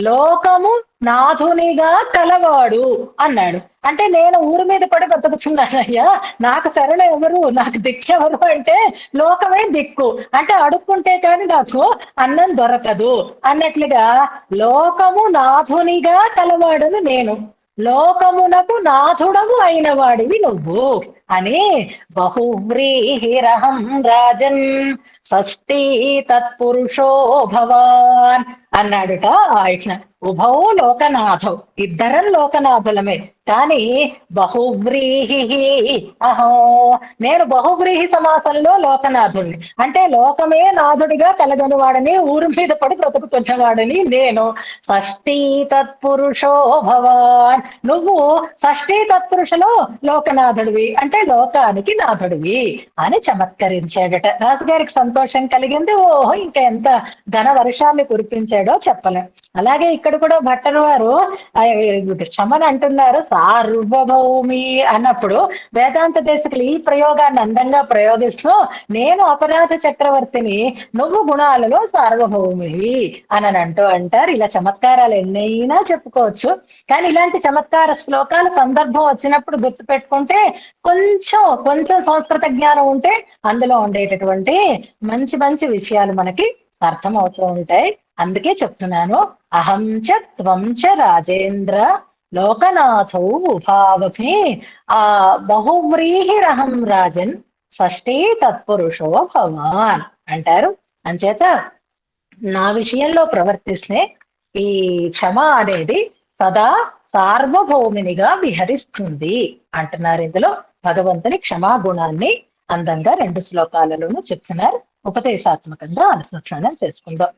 A: లోకము నాథునిగా కలవాడు అన్నాడు. అంటే నేను ఊరి మీద పడి బతుకుతున్నానయ్యా, నాకు శరణ ఎవరు, నాకు దిక్కు ఎవరు అంటే లోకమే దిక్కు, అంటే అడుక్కుంటే కానీ నాకు అన్నం దొరకదు అన్నట్లుగా లోకము నాథునిగా కలవాడును నేను, లోకమునకు నాథుడము అయిన వాడివి నువ్వు అని బహువ్రీహిరహం రాజన్ షష్ఠీ తత్పురుషో భవాన్ అన్నాడుట. ఇట్లా ఉభౌ లోకనాథౌ, ఇద్దరం లోకనాథులమే, కానీ బహువ్రీహి అహో, నేను బహువ్రీహి సమాసంలో లోకనాథుడిని, అంటే లోకమే నాథుడిగా కలగని వాడని, ఊరి మీద పడి బ్రతుకుతున్నవాడని నేను. షష్ఠీ తత్పురుషో భవాన్, నువ్వు షష్ఠీ తత్పురుషలో లోకనాథుడివి, అంటే లోకానికి నాథుడివి అని చమత్కరించాడట. రాజుగారికి సంతోషం కలిగింది. ఓహో, ఇంకా ఎంత ధన వర్షాన్ని కురిపించాడో చెప్పలేం. అలాగే ఇక్కడ కూడా భట్టరు వారు క్షమని అంటున్నారు సార్వభౌమి అన్నప్పుడు వేదాంత దేశకులు ఈ ప్రయోగాన్ని అందంగా ప్రయోగిస్తూ, నేను అపరాధ చక్రవర్తిని, నువ్వు గుణాలలో సార్వభౌమివి అని అంటూ అంటారు. ఇలా చమత్కారాలు ఎన్నైనా చెప్పుకోవచ్చు, కానీ ఇలాంటి చమత్కార శ్లోకాలు సందర్భం వచ్చినప్పుడు గుర్తుపెట్టుకుంటే, కొంచెం కొంచెం సంస్కృత జ్ఞానం ఉంటే అందులో ఉండేటటువంటి మంచి మంచి విషయాలు మనకి అర్థమవుతూ ఉంటాయి. అందుకే చెప్తున్నాను, అహం చ త్వం చ రాజేంద్ర లోకనాథౌ ఉభావపి ఆ బహువ్రీహిరహం రాజన్ షష్ఠీ తత్పురుషో భవాన్ అంటారు. అంచేత నా విషయంలో ప్రవర్తిస్తే ఈ క్షమ అనేది సదా సార్వభౌమినిగా విహరిస్తుంది అంటున్నారు. ఇందులో భగవంతుని క్షమాగుణాన్ని అందంగా 2 శ్లోకాలలోనూ చెప్తున్నారు. ఉపదేశాత్మకంగా అనుసంధానం చేసుకుందాం.